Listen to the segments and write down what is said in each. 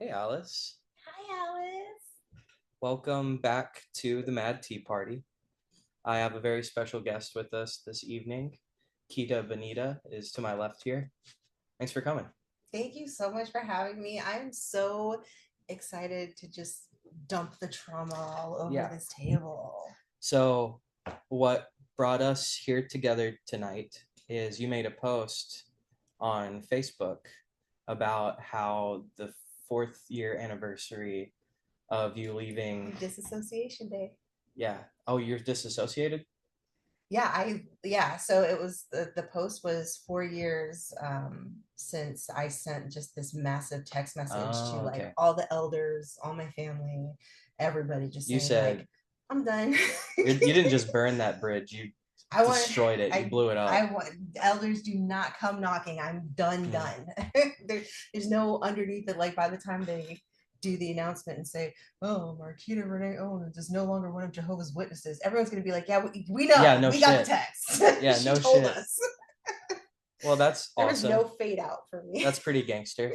Hey, Alice. Hi, Alice. Welcome back to the Mad Tea Party. I have a very special guest with us this evening. Bonita is to my left here. Thanks for coming. Thank you so much for having me. I'm so excited to just dump the trauma all over Yeah. this table. So, what brought us here together tonight is you made a post on Facebook about how the fourth year anniversary of you leaving. Disassociation day. Yeah. Oh, you're disassociated? Yeah. So it was the post was 4 years since I sent just this massive text message to Oh, like okay. all the elders, all my family, everybody, just You saying like said I'm done. you didn't just burn that bridge, you I want destroyed it, you I blew it I up. want elders do not come knocking. I'm done, Mm. done. There's no underneath it. Like by the time they do the announcement and say, "Oh, Marquita Renee Owens is no longer one of Jehovah's Witnesses," everyone's gonna be like, "Yeah, we Yeah, know. no We got the shit. text. Yeah, She no told shit. us." Well, that's There was no awesome. fade out for me. That's pretty gangster.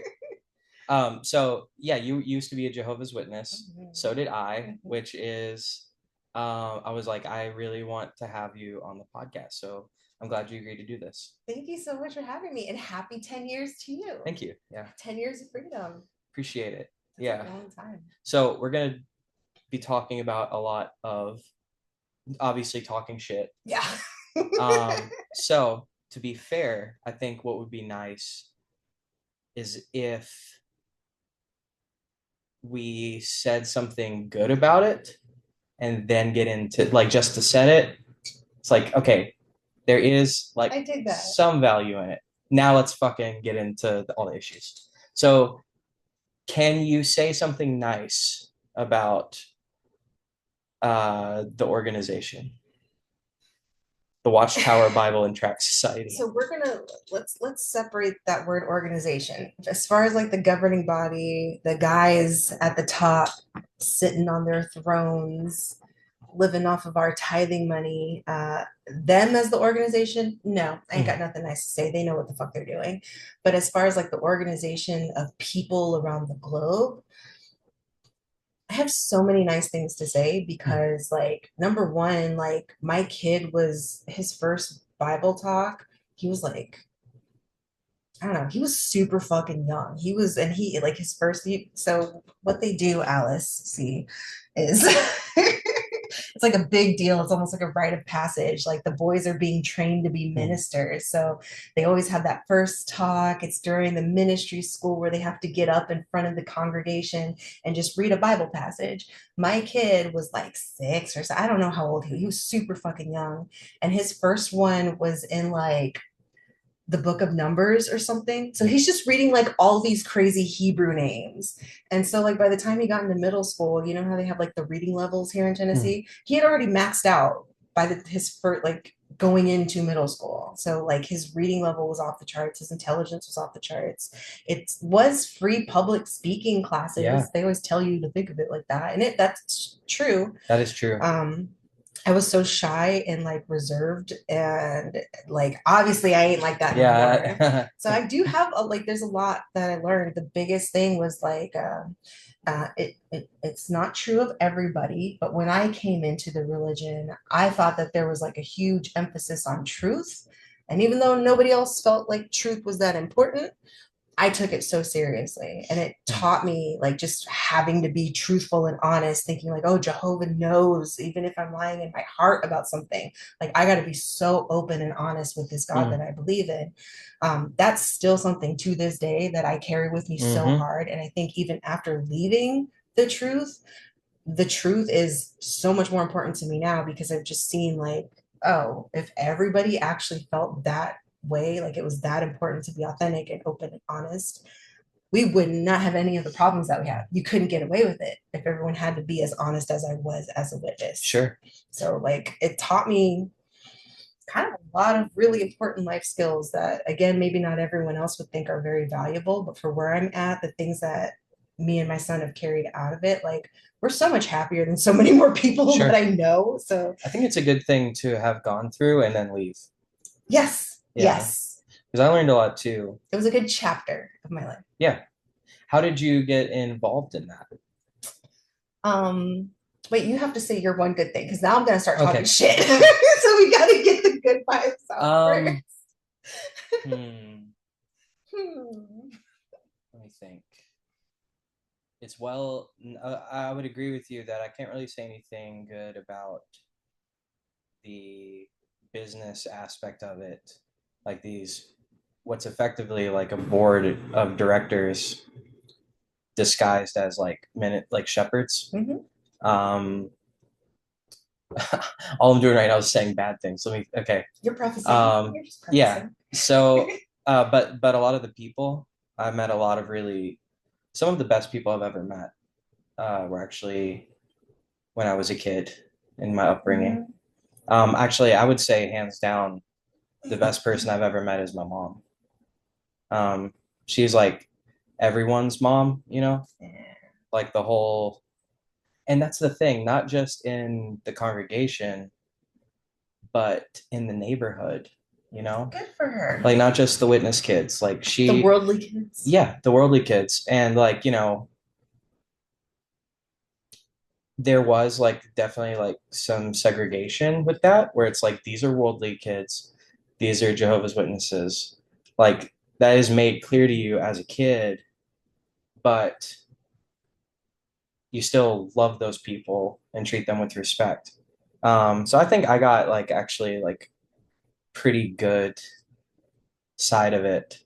So yeah, you used to be a Jehovah's Witness. So did I, which is I was like, I really want to have you on the podcast. So I'm glad you agreed to do this. Thank you so much for having me, and happy 10 years to you. Thank you. Yeah. 10 years of freedom. Appreciate it. That's Yeah. a long time. So we're gonna be talking about a lot of obviously talking shit. Yeah. So to be fair, I think what would be nice is if we said something good about it and then get into like just to set it. It's like, okay, there is like I did that. some value in it. Now let's fucking get into all the issues. So, can you say something nice about the organization, the Watchtower Bible and Tract Society? So we're gonna let's separate that word organization. As far as like the governing body, the guys at the top sitting on their thrones, living off of our tithing money, them as the organization, no, I ain't got nothing nice to say. They know what the fuck they're doing. But as far as like the organization of people around the globe, I have so many nice things to say because, like, number one, like, my kid was his first Bible talk. He was like, I don't know, he was super fucking young. He was, and he, like, his first, so what they do, Alice, see, is it's like a big deal. It's almost like a rite of passage. Like, the boys are being trained to be ministers. So they always have that first talk. It's during the ministry school where they have to get up in front of the congregation and just read a Bible passage. My kid was like 6 or so. I don't know how old he was super fucking young. And his first one was in like the book of Numbers or something. So he's just reading like all these crazy Hebrew names. And so, like, by the time he got into middle school, you know how they have like the reading levels here in Tennessee? He had already maxed out by his first, like, going into middle school. So, like, his reading level was off the charts, his intelligence was off the charts. It was free public speaking classes. Yeah, They always tell you to think of it like that. And that's true. that is true. I was so shy and like reserved, and like obviously I ain't like that no more. Yeah. So I do have like there's a lot that I learned. The biggest thing was like it's not true of everybody, but when I came into the religion, I thought that there was like a huge emphasis on truth. And even though nobody else felt like truth was that important, I took it so seriously, and it taught me like just having to be truthful and honest, thinking like, oh, Jehovah knows even if I'm lying in my heart about something. Like, I got to be so open and honest with this God that I believe in. That's still something to this day that I carry with me so hard. And I think even after leaving the truth is so much more important to me now because I've just seen like, oh, if everybody actually felt that way, like it was that important to be authentic and open and honest, we would not have any of the problems that we have. You couldn't get away with it if everyone had to be as honest as I was as a witness. Sure. So like it taught me kind of a lot of really important life skills that again maybe not everyone else would think are very valuable, but for where I'm at, the things that me and my son have carried out of it, like we're so much happier than so many more people Sure. that I know. So I think it's a good thing to have gone through and then leave. yes, Yeah. yes, Because I learned a lot too. it was a good chapter of my life. Yeah. How did you get involved in that? Um, Wait, you have to say your one good thing because now I'm gonna start talking Okay, shit. sure. So we gotta get the good vibes out first. Um, hmm, Hmm. let me think. It's well, I would agree with you that I can't really say anything good about the business aspect of it, like these, what's effectively like a board of directors disguised as like minute like shepherds. Mhm. Um, all I'm doing right now is saying bad things. Let me okay. You're prefacing. You're just Yeah. prefacing. So, but a lot of the people I met, a lot of really some of the best people I've ever met were actually when I was a kid in my upbringing. Mhm. Actually, I would say hands down, the best person I've ever met is my mom. Um, she's like everyone's mom, you know, Yeah. like the whole, and that's the thing, not just in the congregation, but in the neighborhood, you know, Good for her. like not just the witness kids, like The she, worldly kids. yeah, the worldly kids. And like, you know, there was like definitely like some segregation with that, where it's like these are worldly kids, these are Jehovah's Witnesses. Like that is made clear to you as a kid, but you still love those people and treat them with respect. So I think I got like actually like pretty good side of it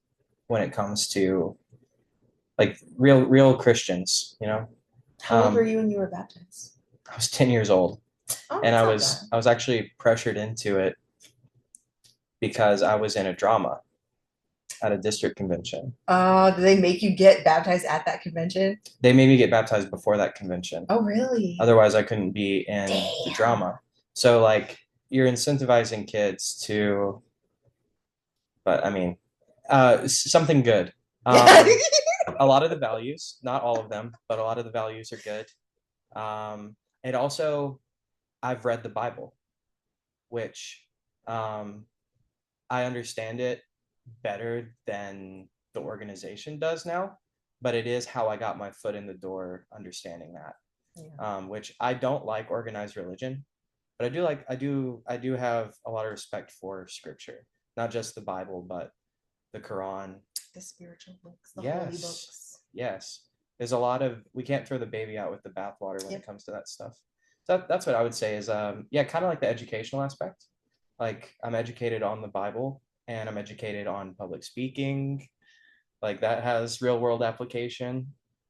when it comes to like real Christians, you know. How old were Um, you when you were baptized? I was 10 years old Oh, and that's not bad. I was actually pressured into it because I was in a drama at a district convention. Did they make you get baptized at that convention? They made me get baptized before that convention. Oh, really? Otherwise, I couldn't be in the Damn. drama. So, like, you're incentivizing kids to, but I mean, something good. Yeah. A lot of the values, not all of them, but a lot of the values are good. And also, I've read the Bible, which um, I understand it better than the organization does now, but it is how I got my foot in the door understanding that. Yeah. Which I don't like organized religion, but I do have a lot of respect for scripture, not just the Bible, but the Quran. The spiritual books, the holy Yes, books. yes. There's a lot of we can't throw the baby out with the bathwater when it Yep. comes to that stuff. So that's what I would say is yeah, kind of like the educational aspect. Like I'm educated on the Bible and I'm educated on public speaking. Like that has real world application.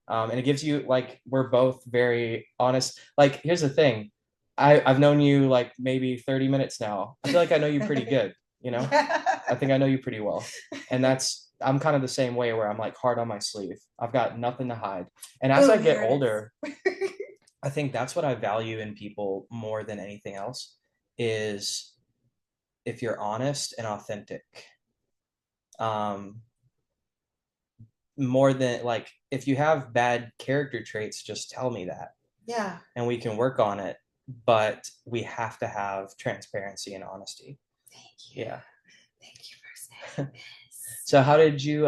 And it gives you like we're both very honest. Like here's the thing. I've known you like maybe 30 minutes now. I feel like I know you pretty good, you know? I Yeah. think I know you pretty well. And that's I'm kind of the same way where I'm like hard on my sleeve. I've got nothing to hide. And as I Boom, get here it older, is. I think that's what I value in people more than anything else is if you're honest and authentic. Um, more than like if you have bad character traits, just tell me that Yeah. and we can work on it. But we have to have transparency and honesty. Thank you. Yeah. Thank you for saying this. So how did you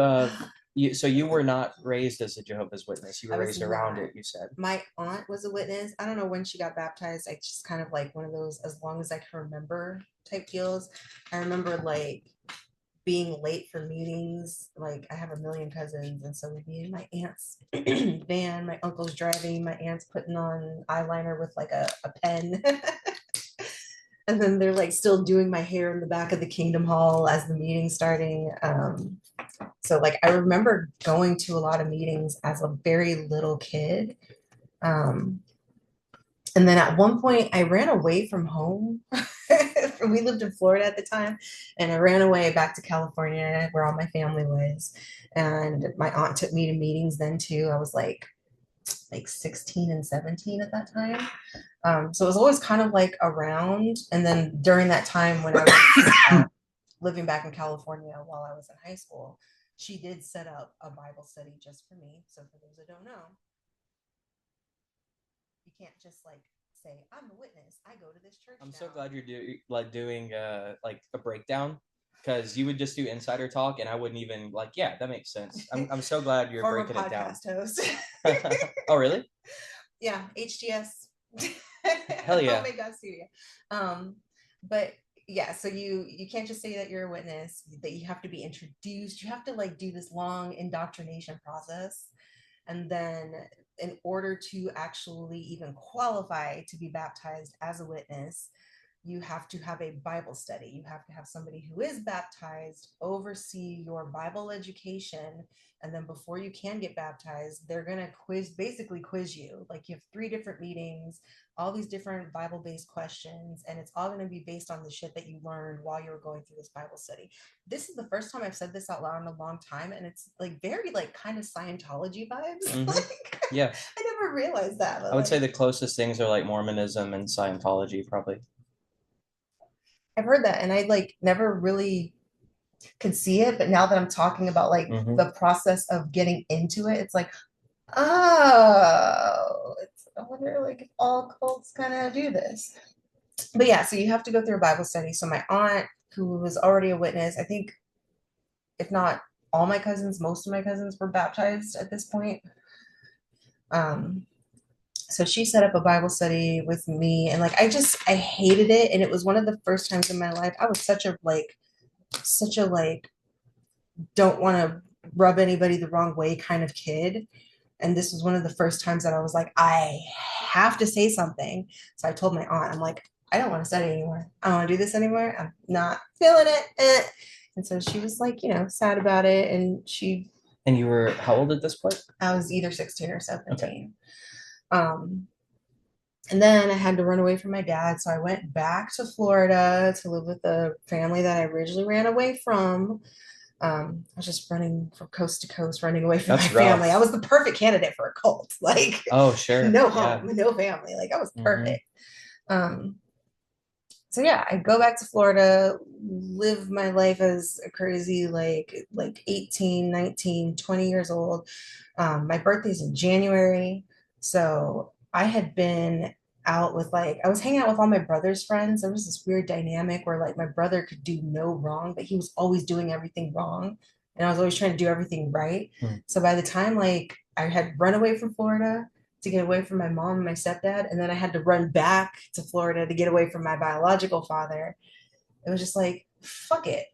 so you were not raised as a Jehovah's Witness. You I were was raised around not. it, you said. My aunt was a witness. I don't know when she got baptized. I just kind of like one of those as long as I can remember type deals. I remember like being late for meetings. Like I have a million cousins, and so we'd be in my aunt's van. My uncle's driving. My aunt's putting on eyeliner with like a pen. And then they're like still doing my hair in the back of the Kingdom Hall as the meeting's starting. So like I remember going to a lot of meetings as a very little kid. Um, and then at one point I ran away from home. We lived in Florida at the time, and I ran away back to California where all my family was. And my aunt took me to meetings then too. I was like 16 and 17 at that time. So it was always kind of like around. And then during that time when I was living back in California while I was in high school, she did set up a Bible study just for me. So for those that don't know, you can't just like say, I'm a witness. I go to this church I'm so now. glad you're like doing like a breakdown because you would just do insider talk, and I wouldn't even like. Yeah, that makes sense. I'm so glad you're Former breaking it down. podcast host. Oh, really? Yeah, HGS. Hell Oh yeah. my God, studio. But yeah, so you can't just say that you're a witness, that you have to be introduced. You have to like do this long indoctrination process. And then in order to actually even qualify to be baptized as a witness, you have to have a Bible study. You have to have somebody who is baptized oversee your Bible education. And then before you can get baptized, they're going to basically quiz you. Like you have 3 different meetings, all these different Bible based questions, and it's all going to be based on the shit that you learned while you were going through this Bible study. This is the first time I've said this out loud in a long time. And it's like very like kind of Scientology vibes. Mm-hmm. Like, yeah. I never realized that. But I would like, say the closest things are like Mormonism and Scientology, probably. I've heard that and I like never really could see it, but now that I'm talking about like Mm-hmm. the process of getting into it, it's like, oh, I wonder like if all cults kind of do this. But yeah, so you have to go through a Bible study. So my aunt, who was already a witness, I think if not all my cousins, most of my cousins were baptized at this point. Um, so she set up a Bible study with me, and like I hated it, and it was one of the first times in my life I was such a like don't want to rub anybody the wrong way kind of kid. And this was one of the first times that I was like, I have to say something. So I told my aunt, I'm like, I don't want to study anymore. I don't want to do this anymore. I'm not feeling it. And so she was like, sad about it. And And you were how old at this point? I was either 16 or Okay. 17. Um, and then I had to run away from my dad. So I went back to Florida to live with the family that I originally ran away from. I was just running from coast to coast, running away from That's my family. I rough. was the perfect candidate for a cult. Like, Oh, sure. no Yeah. home, no family. Like, I was Mm-hmm. perfect. Um, so yeah, I go back to Florida, live my life as a crazy, like 18, 19, 20 years old. My birthday's in January. So I had been out with like I was hanging out with all my brother's friends. There was this weird dynamic where like my brother could do no wrong, but he was always doing everything wrong. And I was always trying to do everything right. Hmm. So by the time like I had run away from Florida to get away from my mom and my stepdad, and then I had to run back to Florida to get away from my biological father, it was just like, fuck it.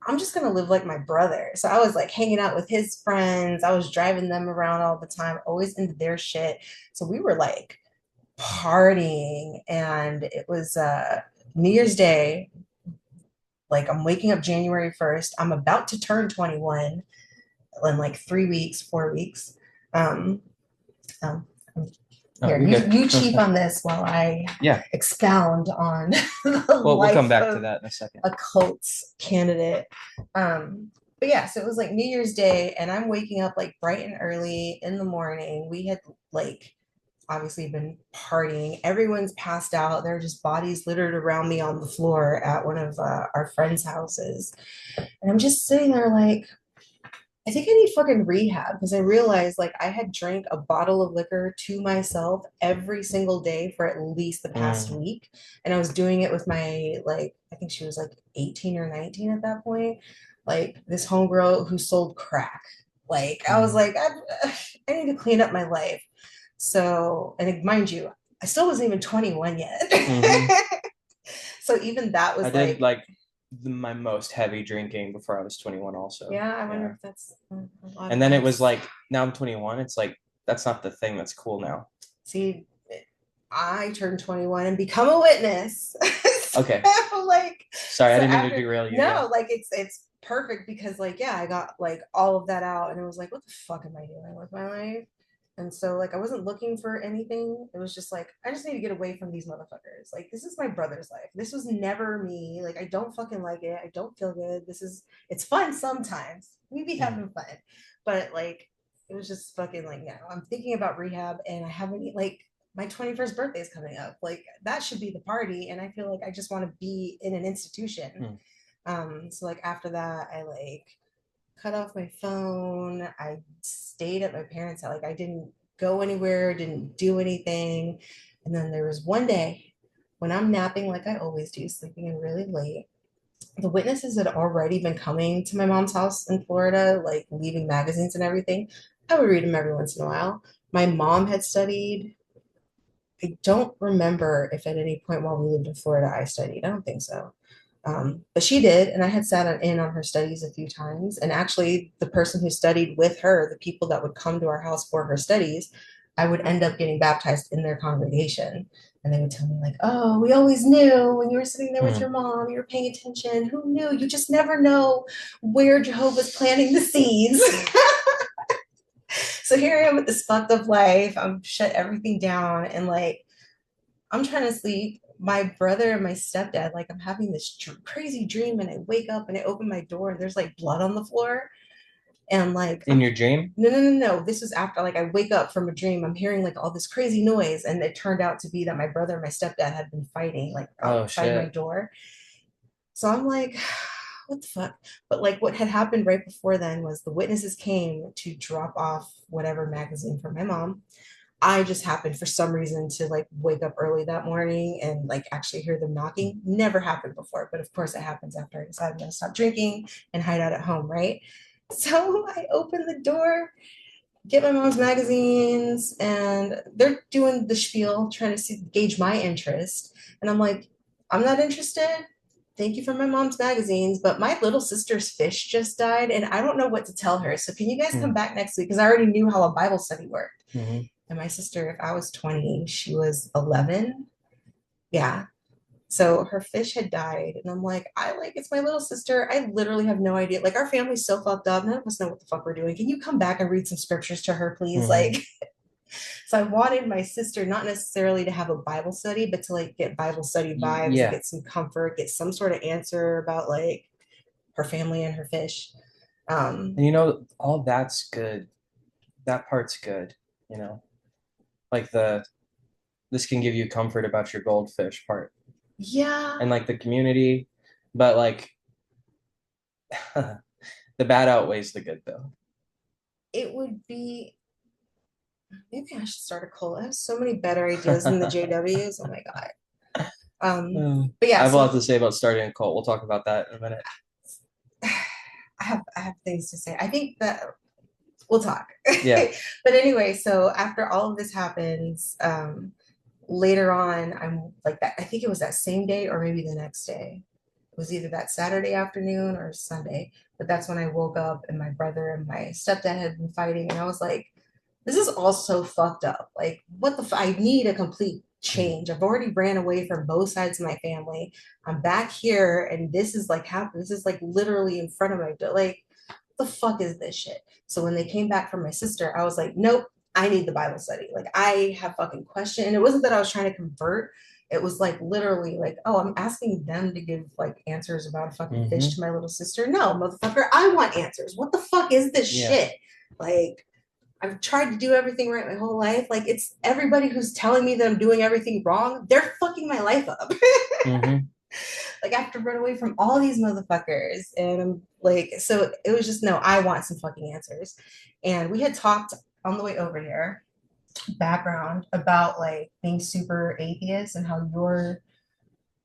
I'm just gonna live like my brother. So I was like hanging out with his friends. I was driving them around all the time, always into their shit. So we were like partying, and it was New Year's Day. Like I'm waking up January 1st. I'm about to turn 21 in like 3 weeks, 4 weeks. Um, um, Oh, Here, you're good. you chief on this while I Yeah. expound on the Well, we'll come life back to of that in a second. a cult candidate. But yeah, so it was like New Year's Day, and I'm waking up like bright and early in the morning. We had like obviously been partying. Everyone's passed out. There are just bodies littered around me on the floor at one of our friends' houses. And I'm just sitting there like, I think I need fucking rehab because I realized like I had drank a bottle of liquor to myself every single day for at least the past Mm. week. And I was doing it with my, like, I think she was like 18 or 19 at that point. Like this homegirl who sold crack. Like I was Mm. like, I need to clean up my life. So, and mind you, I still wasn't even 21 yet. Mm-hmm. So even that I was did like, like my most heavy drinking before I was 21 also. yeah, I wonder Yeah. if that's a lot And of then it was us. like now I'm 21. It's like that's not the thing that's cool now. See, I turned 21 and become a witness. Okay. So, like, Sorry, I so didn't mean to after, derail you. Yeah. no, like it's perfect because like, yeah, I got like all of that out and it was like, what the fuck am I doing with my life? And so like I wasn't looking for anything. It was just like, I just need to get away from these motherfuckers. Like, this is my brother's life. This was never me. Like, I don't fucking like it. I don't feel good. It's fun sometimes. We be having fun. But like, it was just fucking like, no, I'm thinking about rehab and I haven't like my 21st birthday is coming up. Like that should be the party. And I feel like I just want to be in an institution. Mm. So like after that, I like cut off my phone. I stayed at my parents' house. Like I didn't go anywhere, didn't do anything. And then there was one day when I'm napping like I always do, sleeping in really late. The witnesses had already been coming to my mom's house in Florida, like leaving magazines and everything. I would read them every once in a while. My mom had studied. I don't remember if at any point while we lived in Florida I studied. I don't think so. But she did, and I had sat in on her studies a few times. And actually, the person who studied with her, the people that would come to our house for her studies, I would end up getting baptized in their congregation. And they would tell me, like, oh, we always knew when you were sitting there with Hmm. your mom, you were paying attention. Who knew? You just never know where Jehovah's planting the seeds. So here I am with this fucked up life. I'm shut everything down and like I'm trying to sleep. My brother and my stepdad, like I'm having this crazy dream, and I wake up and I open my door and there's like blood on the floor. And like In I'm your dream? no no no no. This is after like I wake up from a dream. I'm hearing like all this crazy noise, and it turned out to be that my brother and my stepdad had been fighting like Oh outside my shit. door. So I'm like, what the fuck? But like what had happened right before then was the witnesses came to drop off whatever magazine for my mom. I just happened for some reason to like wake up early that morning and like actually hear them knocking. Never happened before, but of course it happens after I decide I'm gonna stop drinking and hide out at home, right? So I open the door, get my mom's magazines, and they're doing the spiel, trying to gauge my interest. And I'm like, I'm not interested. Thank you for my mom's magazines, but my little sister's fish just died, and I don't know what to tell her. So can you guys come Hmm. back next week? Because I already knew how a Bible study worked. Hmm. And my sister, if I was 20, she was 11. Yeah. So her fish had died. And I'm like, it's my little sister. I literally have no idea. Like, our family's so fucked up. None of us know what the fuck we're doing. Can you come back and read some scriptures to her, please? Hmm. Like, so I wanted my sister not necessarily to have a Bible study, but to like get Bible study vibes and Yeah. get some comfort, get some sort of answer about like her family and her fish. Um, And all that's good. That part's good, you know. Like this can give you comfort about your goldfish part yeah, and like the community, but like the bad outweighs the good though. it would be maybe I should start a cult. I have so many better ideas than the JWs. Oh my God. But I yeah, have a so lot to say about starting a cult. We'll talk about that in a minute. I have things to say. I think that we'll talk. Yeah. But anyway, so after all of this happens, later on, I'm like that. I think it was that same day or maybe the next day. It was either that Saturday afternoon or Sunday. But that's when I woke up and my brother and my stepdad had been fighting, and I was like, this is all so fucked up. Like, what the I need a complete Mm. change. I've already ran away from both sides of my family. I'm back here, and this is like happening. This is like literally in front of my door. Like, the fuck is this shit? So when they came back from my sister, I was like, nope, I need the Bible study. Like, I have fucking question. And it wasn't that I was trying to convert. It was like literally like, oh, I'm asking them to give like answers about a fucking fish Hmm. to my little sister. No, motherfucker, I want answers. What the fuck is this Yeah. shit? Like, I've tried to do everything right my whole life. Like, it's everybody who's telling me that I'm doing everything wrong. They're fucking my life up. Hmm. Like, I have to run away from all these motherfuckers. And I'm like, so it was just, no, I want some fucking answers. And we had talked on the way over here, background, about like being super atheist and how you're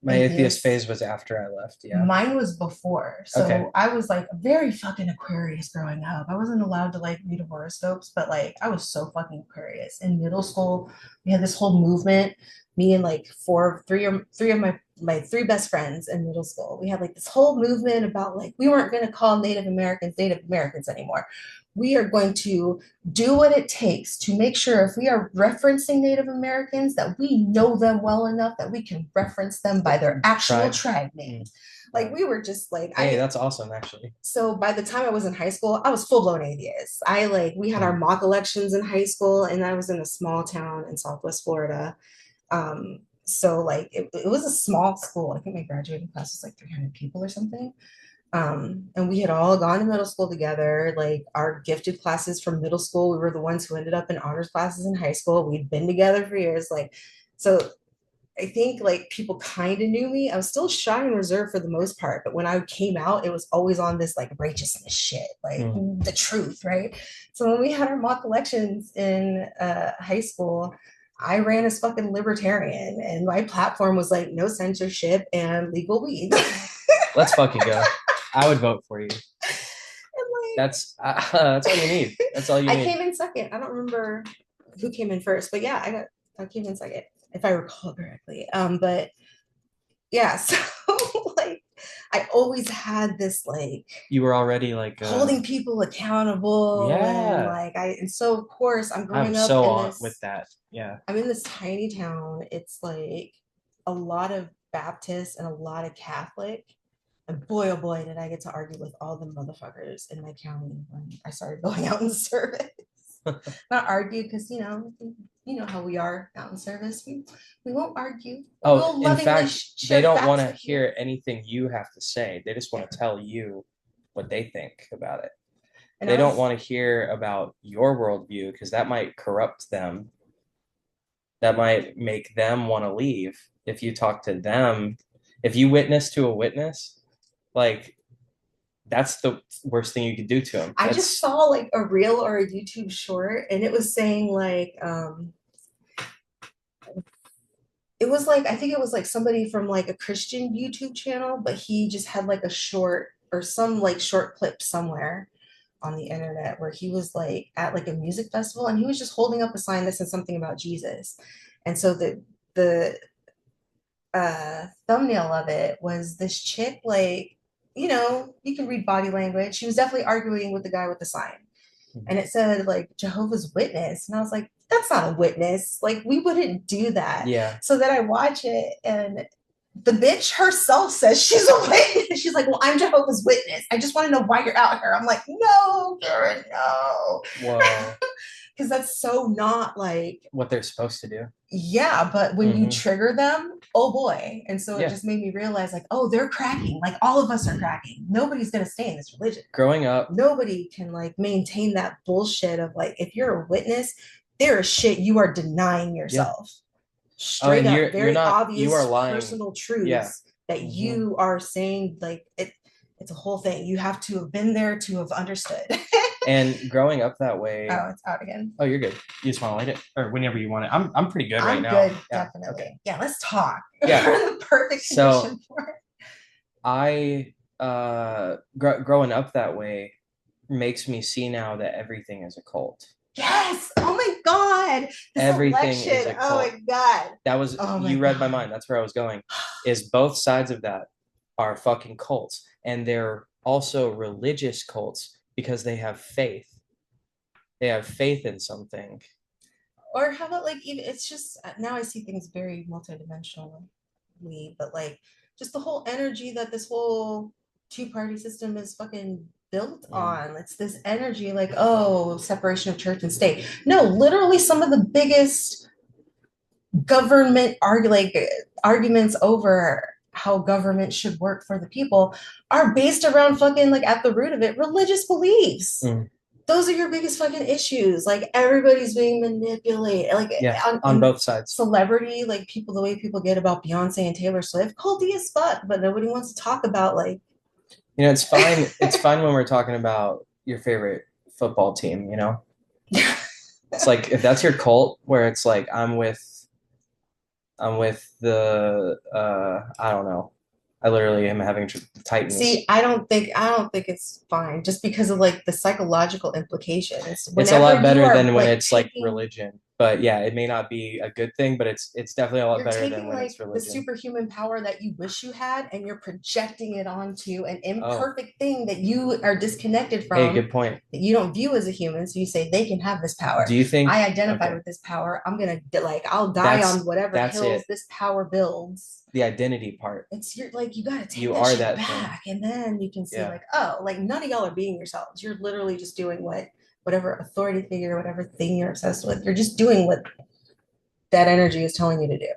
My atheist atheist. phase was after I left. Yeah. Mine was before. Okay. So I was like very fucking Aquarius growing up. I wasn't allowed to like read horoscopes, but like I was so fucking Aquarius. In middle school, we had this whole movement. Me and like three of my three best friends in middle school. We had like this whole movement about like we weren't going to call Native Americans anymore. We are going to do what it takes to make sure if we are referencing Native Americans that we know them well enough that we can reference them by their actual Tribe. tribe Mm. names. Like we were just like Hey, I that's awesome, actually. so by the time I was in high school, I was full blown atheist. I like we had our Mm. mock elections in high school, and I was in a small town in Southwest Florida. So like it was a small school. I think my graduating class was like 300 people or something. And we had all gone to middle school together. Like our gifted classes from middle school, we were the ones who ended up in honors classes in high school. We'd been together for years. Like, so I think like people kind of knew me. I was still shy and reserved for the most part, but when I came out, it was always on this like righteousness shit, like Mm. the truth, right? So when we had our mock elections in high school, I ran as fucking libertarian, and my platform was like no censorship and legal weed. Let's fucking go. I would vote for you. And That's all you need. That's all you I need. came in second. I don't remember who came in first, but yeah, I came in second if I recall correctly. But yeah, so like I always had this like You were already like, holding people accountable and yeah. like and so of course I'm I'm growing up so in on with this that. Yeah. I'm in this tiny town. It's like a lot of Baptist and a lot of Catholic. And boy, oh boy, did I get to argue with all the motherfuckers in my county when I started going out in service. Not argue because you know how we are out in service. We won't argue. Oh, We'll in lovingly fact, they share don't want facts to with you. hear anything you have to say. They just Yeah. want to tell you what they think about it. And They I don't was want to hear about your worldview because that might corrupt them. That might make them want to leave. If you talk to them, if you witness to a witness, like that's the worst thing you could do to them. I just That's saw like a reel or a YouTube short and it was saying like it was like I think it was like somebody from like a Christian YouTube channel, but he just had like a short or some like short clip somewhere on the internet where he was like at like a music festival and he was just holding up a sign that said something about Jesus. And so the thumbnail of it was this chick like you can read body language. She was definitely arguing with the guy with the sign and it said like Jehovah's Witness. And I was like, that's not a witness. Like, we wouldn't do that. yeah. So then I watch it and the bitch herself says she's a witness. She's like, well, I'm Jehovah's Witness. I just want to know why you're out here. I'm like, no, Karen, no. Whoa. Because that's so not like, What they're supposed to do. yeah, but when you Mm-hmm. trigger them, oh boy. And so it Yeah. just made me realize, like, oh, they're cracking. Like, all of us are cracking. Nobody's going to stay in this religion. Growing up, Nobody can like maintain that bullshit of like if you're a witness there is shit you are denying yeah. yourself Oh, straight and up you're very not, you are obvious lying. personal Yeah. truths that Mm-hmm. you are saying like it's a whole thing you have to have been there to have understood. And growing up that way, Oh, it's out again. oh, you're good. You just want to light it, or whenever you want it. I'm pretty good right I'm now. good. Yeah. Okay. Definitely. Yeah, let's talk. Yeah. The perfect So condition for it. I, growing up that way makes me see now that everything is a cult. Yes, oh my god, this Everything is election, a oh cult. my god, That was, oh my you read my god. mind. That's where I was going. Is both sides of that are fucking cults, and they're also religious cults because they have faith. They have faith in something. Or how about like even it's just now I see things very multidimensionally, but like just the whole energy that this whole two-party system is fucking built Mm. on. It's this energy like, oh, separation of church and state. No, literally some of the biggest government arguments over how government should work for the people are based around fucking like at the root of it religious beliefs. Mm. Those are your biggest fucking issues. Like everybody's being manipulated. Like Yeah, on in both sides. celebrity, like people, the way people get about Beyonce and Taylor Swift, culty as fuck, but nobody wants to talk about like. You know, it's fine. It's fine when we're talking about your favorite football team, you know? It's like if that's your cult where it's like I'm with the I don't know. I literally am having Titans. See, I don't think it's fine just because of like the psychological implications. It's a Whenever lot you better are than when like it's like taking religion. But yeah, it may not be a good thing, but it's definitely a lot you're better than taking when like it's the religion. superhuman power that you wish you had and you're projecting it onto an Oh, imperfect thing that you are disconnected hey, from good point. that you don't view as a human, so you say they can have this power. Do you think I identify okay, with this power. I'm gonna like I'll die on that's whatever that's hills it. this power builds. The identity part. It's you're like you got to take You that are shit that thing. back and then you can see Yeah. like, oh, like none of y'all are being yourselves. You're literally just doing whatever authority figure, whatever thing you're obsessed with, you're just doing what that energy is telling you to do.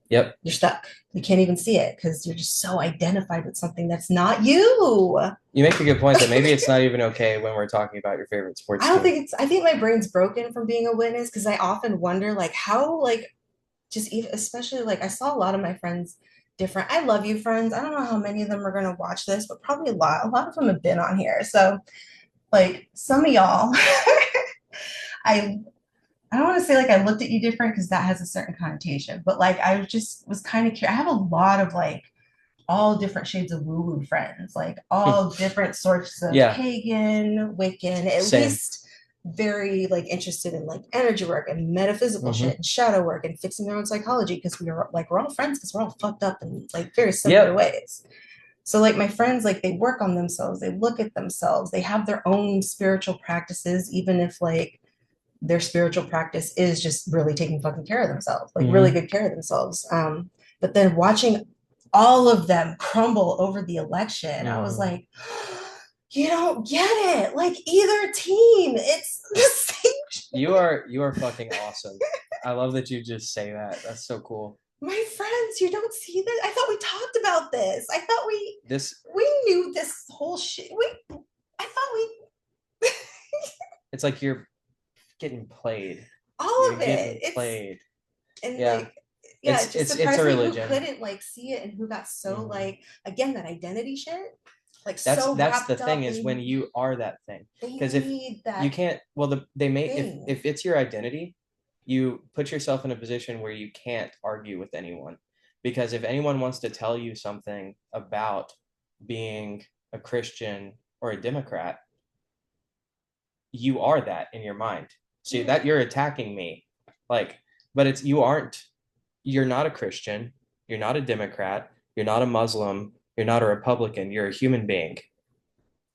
Yep. You're stuck. You can't even see it because you're just so identified with something that's not you. You make a good point that maybe it's not even okay when we're talking about your favorite I sports don't team. think it's I think my brain's broken from being a witness because I often wonder like how like just even especially like I saw a lot of my friends different. I love you friends. I don't know how many of them are gonna watch this, but probably a lot. A lot of them have been on here. So like some of y'all I I don't want to say like I looked at you different because that has a certain connotation, but like I just was kind of curious. I have a lot of like all different shades of woo-woo friends, like all different sorts of Yeah, pagan, Wiccan, at same. least very like interested in like energy work and metaphysical shit Hmm. and shadow work and fixing their own psychology because we're all friends because we're all fucked up in like very similar Yep. ways. So like my friends, like they work on themselves, they look at themselves, they have their own spiritual practices, even if like their spiritual practice is just really taking fucking care of themselves, like really Hmm. good care of themselves. But then watching all of them crumble over the election, I was Hmm. like, you don't get it. Like either team, it's the same. You are fucking awesome. I love that you just say that. That's so cool. My friends, you don't see this. I thought we talked about this. I thought This we knew this whole shit. I thought we it's like you're getting played. all You're of it. getting it's played. and Yeah. like yeah, it just It's a surprised me who religion. couldn't like see it and who got so Hmm. like again that identity shit, like That's so that's the wrapped thing up is when in you are that thing. they Because if need you that can't, well, they may thing. if it's your identity, you put yourself in a position where you can't argue with anyone. Because if anyone wants to tell you something about being a Christian or a Democrat, you are that in your mind. See Mm-hmm. that you're attacking me. Like, but it's you aren't, you're not a Christian, you're not a Democrat, you're not a Muslim, you're not a Republican, you're a human being.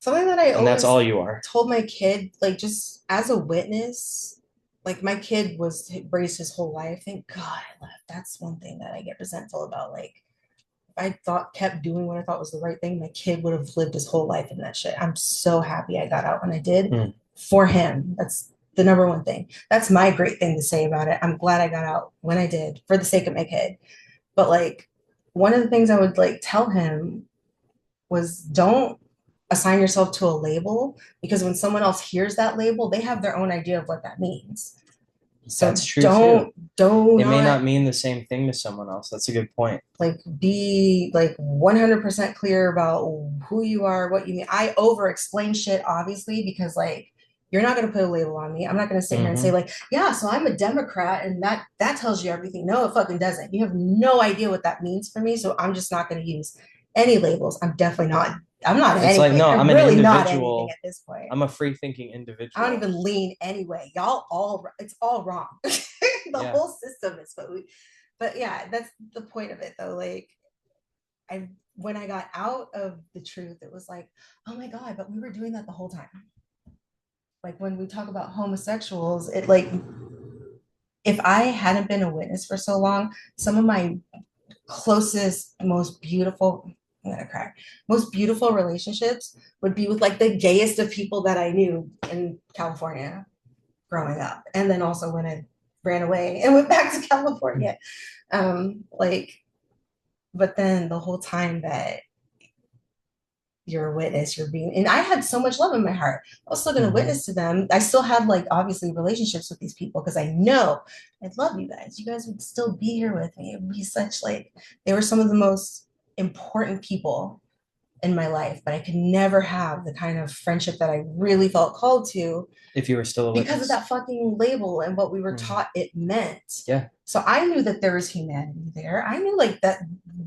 Something that I And that's always all you are. told my kid, like just as a witness, like my kid was raised his whole life. Thank God I left. That's one thing that I get resentful about. Like if I thought kept doing what I thought was the right thing, my kid would have lived his whole life in that shit. I'm so happy I got out when I did Mm. for him. That's the number one thing. That's my great thing to say about it. I'm glad I got out when I did for the sake of my kid. But like one of the things I would like tell him was don't assign yourself to a label because when someone else hears that label, they have their own idea of what that means. So That's true too. do It may not not mean the same thing to someone else. That's a good point. like be like 100% clear about who you are, what you mean. I over explain shit obviously because like you're not going to put a label on me. I'm not going to sit here and say Hmm. like, yeah, so I'm a Democrat and that tells you everything. No, it fucking doesn't. You have no idea what that means for me, so I'm just not going to use any labels. I'm not It's like, anything. no, I'm I'm an really not anything individual. at this point. I'm a free thinking I don't individual. even lean anyway. Y'all all it's all wrong. The Yeah. whole system is what we but yeah, that's the point of it though. Like I when I got out of the truth, it was like, oh my God, but we were doing that the whole time. Like when we talk about homosexuals, it like if I hadn't been a witness for so long, some of my closest, most beautiful, I'm gonna cry, most beautiful relationships would be with like the gayest of people that I knew in California growing up. And then also when I ran away and went back to California. Like, but then the whole time that you're a witness, you're being, and I had so much love in my heart. I was still going to Hmm. witness to them. I still had like obviously relationships with these people because I know I love you guys. You guys would still be here with me. It would be such like, they were some of the most important people in my life, but I could never have the kind of friendship that I really felt called to If you were still a because of witness. that fucking label and what we were Hmm. taught it meant. Yeah. So I knew that there was humanity there. I knew like that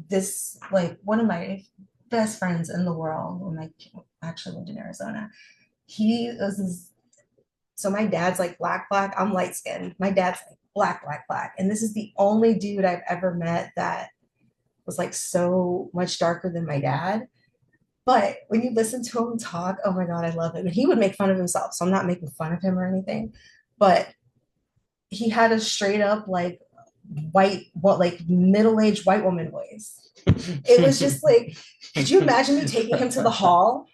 this like one of my best friends in the world when I actually lived in Arizona. He was this, so my dad's like black. I'm light skinned. My dad's like black. And this is the only dude I've ever met that was like so much darker than my dad. But when you listen to him talk, oh my God, I love him. And he would make fun of himself. So I'm not making fun of him or anything. But he had a straight up like white, what like middle-aged white woman voice. It was just like, could you imagine me taking him to the hall?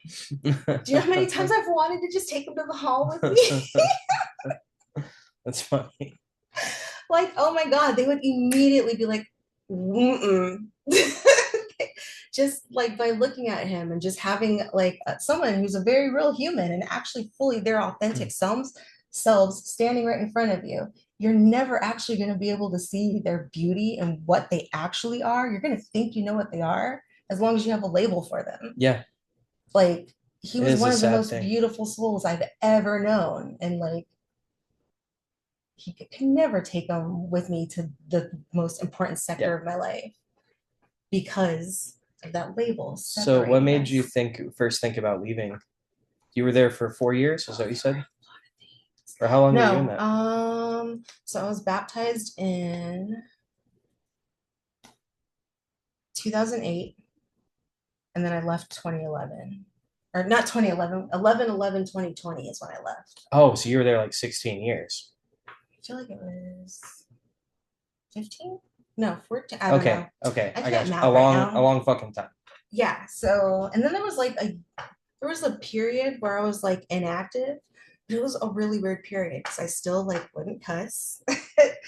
Do you know how many times I've wanted to just take him to the hall with me? That's funny. Like, oh my God, they would immediately be like, mm just like by looking at him and just having like someone who's a very real human and actually fully their authentic selves standing right in front of you. You're never actually going to be able to see their beauty and what they actually are. You're going to think you know what they are as long as you have a label for them. Yeah. Like he It was is one a of the sad most thing. beautiful souls I've ever known. And like he could never take them with me to the most important Yeah. sector of my life because of that label So what separating made you us. first think about leaving? You were there for 4 years, is that what you said? Or how long were you in No, that? so I was baptized in 2008, and then I left 2011. Or not 2011, 11/11/2020 is when I left. Oh, so you were there like 16 years. I feel like it was 15? No, 14. I don't know. Okay, okay, I I can't got you. math right A now. long fucking time. Yeah. So, and then there was a period where I was like inactive. It was a really weird period because I still like wouldn't cuss. I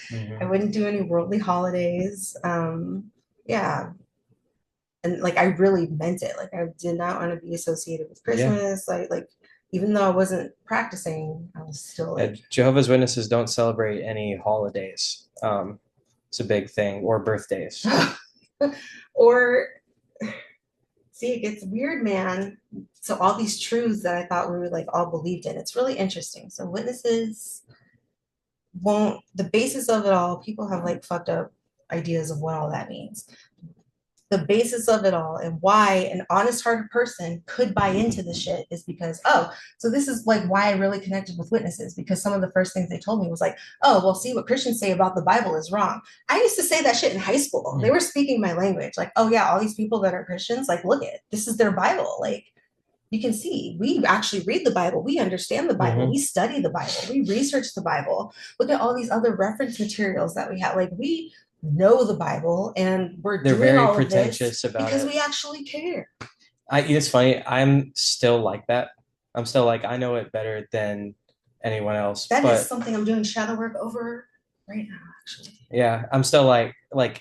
Hmm. wouldn't do any worldly holidays. Yeah. And like I really meant it. Like I did not want to be associated with Yeah. Christmas. Like even though I wasn't practicing, I was still Yeah, like Jehovah's Witnesses don't celebrate any holidays. It's a big thing, or birthdays. or see, it gets weird, man. So all these truths that I thought we were like all believed in, it's really interesting. So witnesses won't, the basis of it all, people have like fucked up ideas of what all that means. The basis of it all and why an honest hearted person could buy into the shit is because, oh, so this is like why I really connected with witnesses, because some of the first things they told me was like, oh, well, see, what Christians say about the Bible is wrong. I used to say that shit in high school. They Mm. were speaking my language. Like, oh yeah, all these people that are Christians, like, look at this is their Bible. Like, you can see we actually read the Bible, we understand the Bible, Hmm. we study the Bible, we research the Bible. Look at all these other reference materials that we have. Like, we know the Bible and we're They're doing very all of this pretentious about because it. we actually care. It's funny. I'm still like that. I'm still like I know it better than anyone else. That is But something I'm doing shadow work over right now, actually. yeah, I'm still like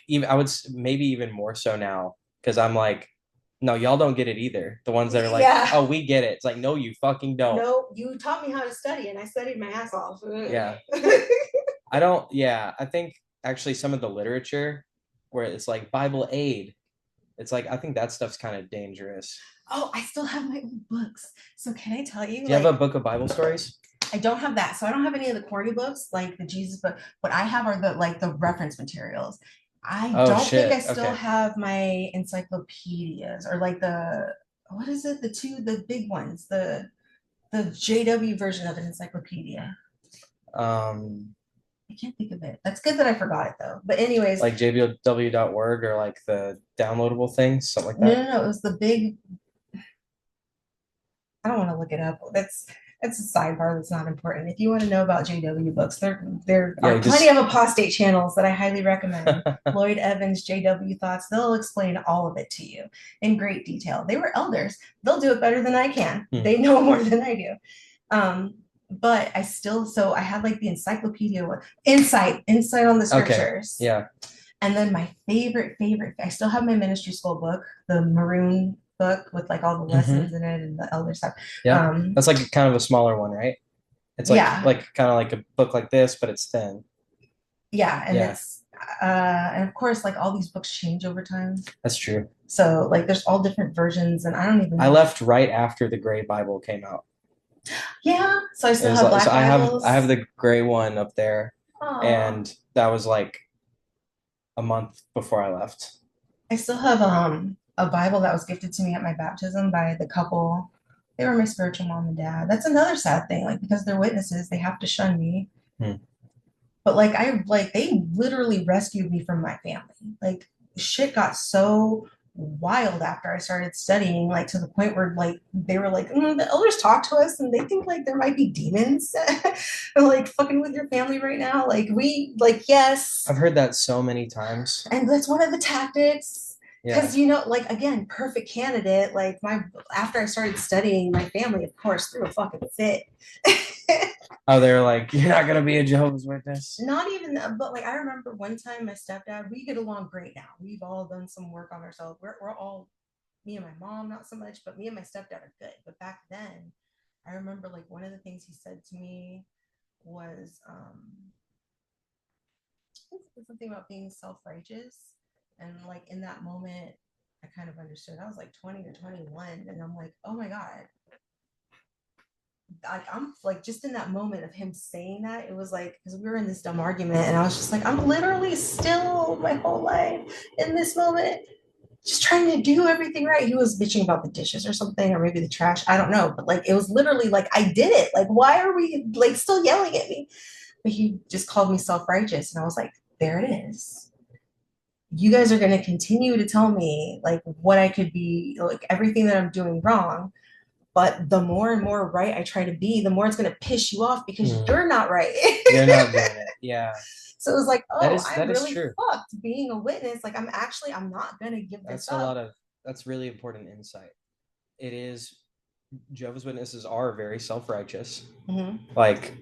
even I would maybe even more so now because I'm like, no, y'all don't get it either. The ones that are like, Yeah. oh, we get it. It's like, no, you fucking don't. No, you taught me how to study and I studied my ass off. Yeah, I don't. Yeah, I think actually some of the literature where it's like Bible aid, it's like I think that stuff's kind of dangerous. Oh, I still have my old books. So can I tell you, Do you have a like, book of Bible stories? I don't have that. So I don't have any of the corny books like the Jesus book. What I have are the reference materials. I Oh don't think I shit. still Okay. have my encyclopedias or like the what is it? The big ones, the JW version of an encyclopedia. Um, I can't think of it. That's good that I forgot it though. But anyways, like jbw.org or like the downloadable things, something like no, that. no, no. It was the big. I don't want to look it up. That's a sidebar that's not important. If you want to know about JW books, there Yeah, are plenty just of apostate channels that I highly recommend. Lloyd Evans, JW Thoughts, they'll explain all of it to you in great detail. They were elders. They'll do it better than I can. hmm. They know more than I do. But I still so I had like the encyclopedia insight on the Okay. scriptures. Yeah. And then my favorite, I still have my ministry school book, the maroon book with like all the Hmm. lessons in it and the elder stuff. Yeah. Um, That's like kind of a smaller one, right? It's yeah, like kind of like a book like this, but it's thin. yeah, and Yeah, it's and of course like all these books change over time. that's true. So like there's all different versions, and I don't even I know. left right after the gray Bible came out. Yeah, so I It still was have like so black I have Bibles. the gray one up there, Aw. and that was like a month before I left. I still have a Bible that was gifted to me at my baptism by the couple. They were my spiritual mom and dad. That's another sad thing, like because they're witnesses, they have to shun me. Hmm. But like I like they literally rescued me from my family. Like shit got so wild after I started studying, like to the point where like they were like, the elders talk to us and they think like there might be demons like fucking with your family right now. Like we like yes. I've heard that so many times. And that's one of the tactics. Yeah. Because you know, like again, perfect candidate. Like my after I started studying, my family, of course, threw a fucking fit. Oh, they're like, you're not gonna be a Jehovah's Witness. Not even that, but like I remember one time my stepdad, we get along great now. We've all done some work on ourselves. We're all me and my mom, not so much, but me and my stepdad are good. But back then, I remember like one of the things he said to me was something about being self-righteous. And like in that moment, I kind of understood. I was like 20 or 21, and I'm like, oh my God, I'm like just in that moment of him saying that, it was like because we were in this dumb argument, and I was just like, I'm literally still my whole life in this moment. just trying to do everything right. He was bitching about the dishes or something, or maybe the trash. I don't know. But like, it was literally like, I did it. Like, why are we like still yelling at me? But he just called me self righteous. And I was like, there it is. You guys are going to continue to tell me like what I could be, like everything that I'm doing wrong. But the more and more right I try to be, the more it's going to piss you off because Mm. you're not right. You're not doing it. Yeah. So it was like, That oh, is I'm that is really true. fucked being a witness. Like, I'm not going to give this That's a up. lot of that's really important insight. It is Jehovah's Witnesses are very self-righteous. Mm-hmm. Like,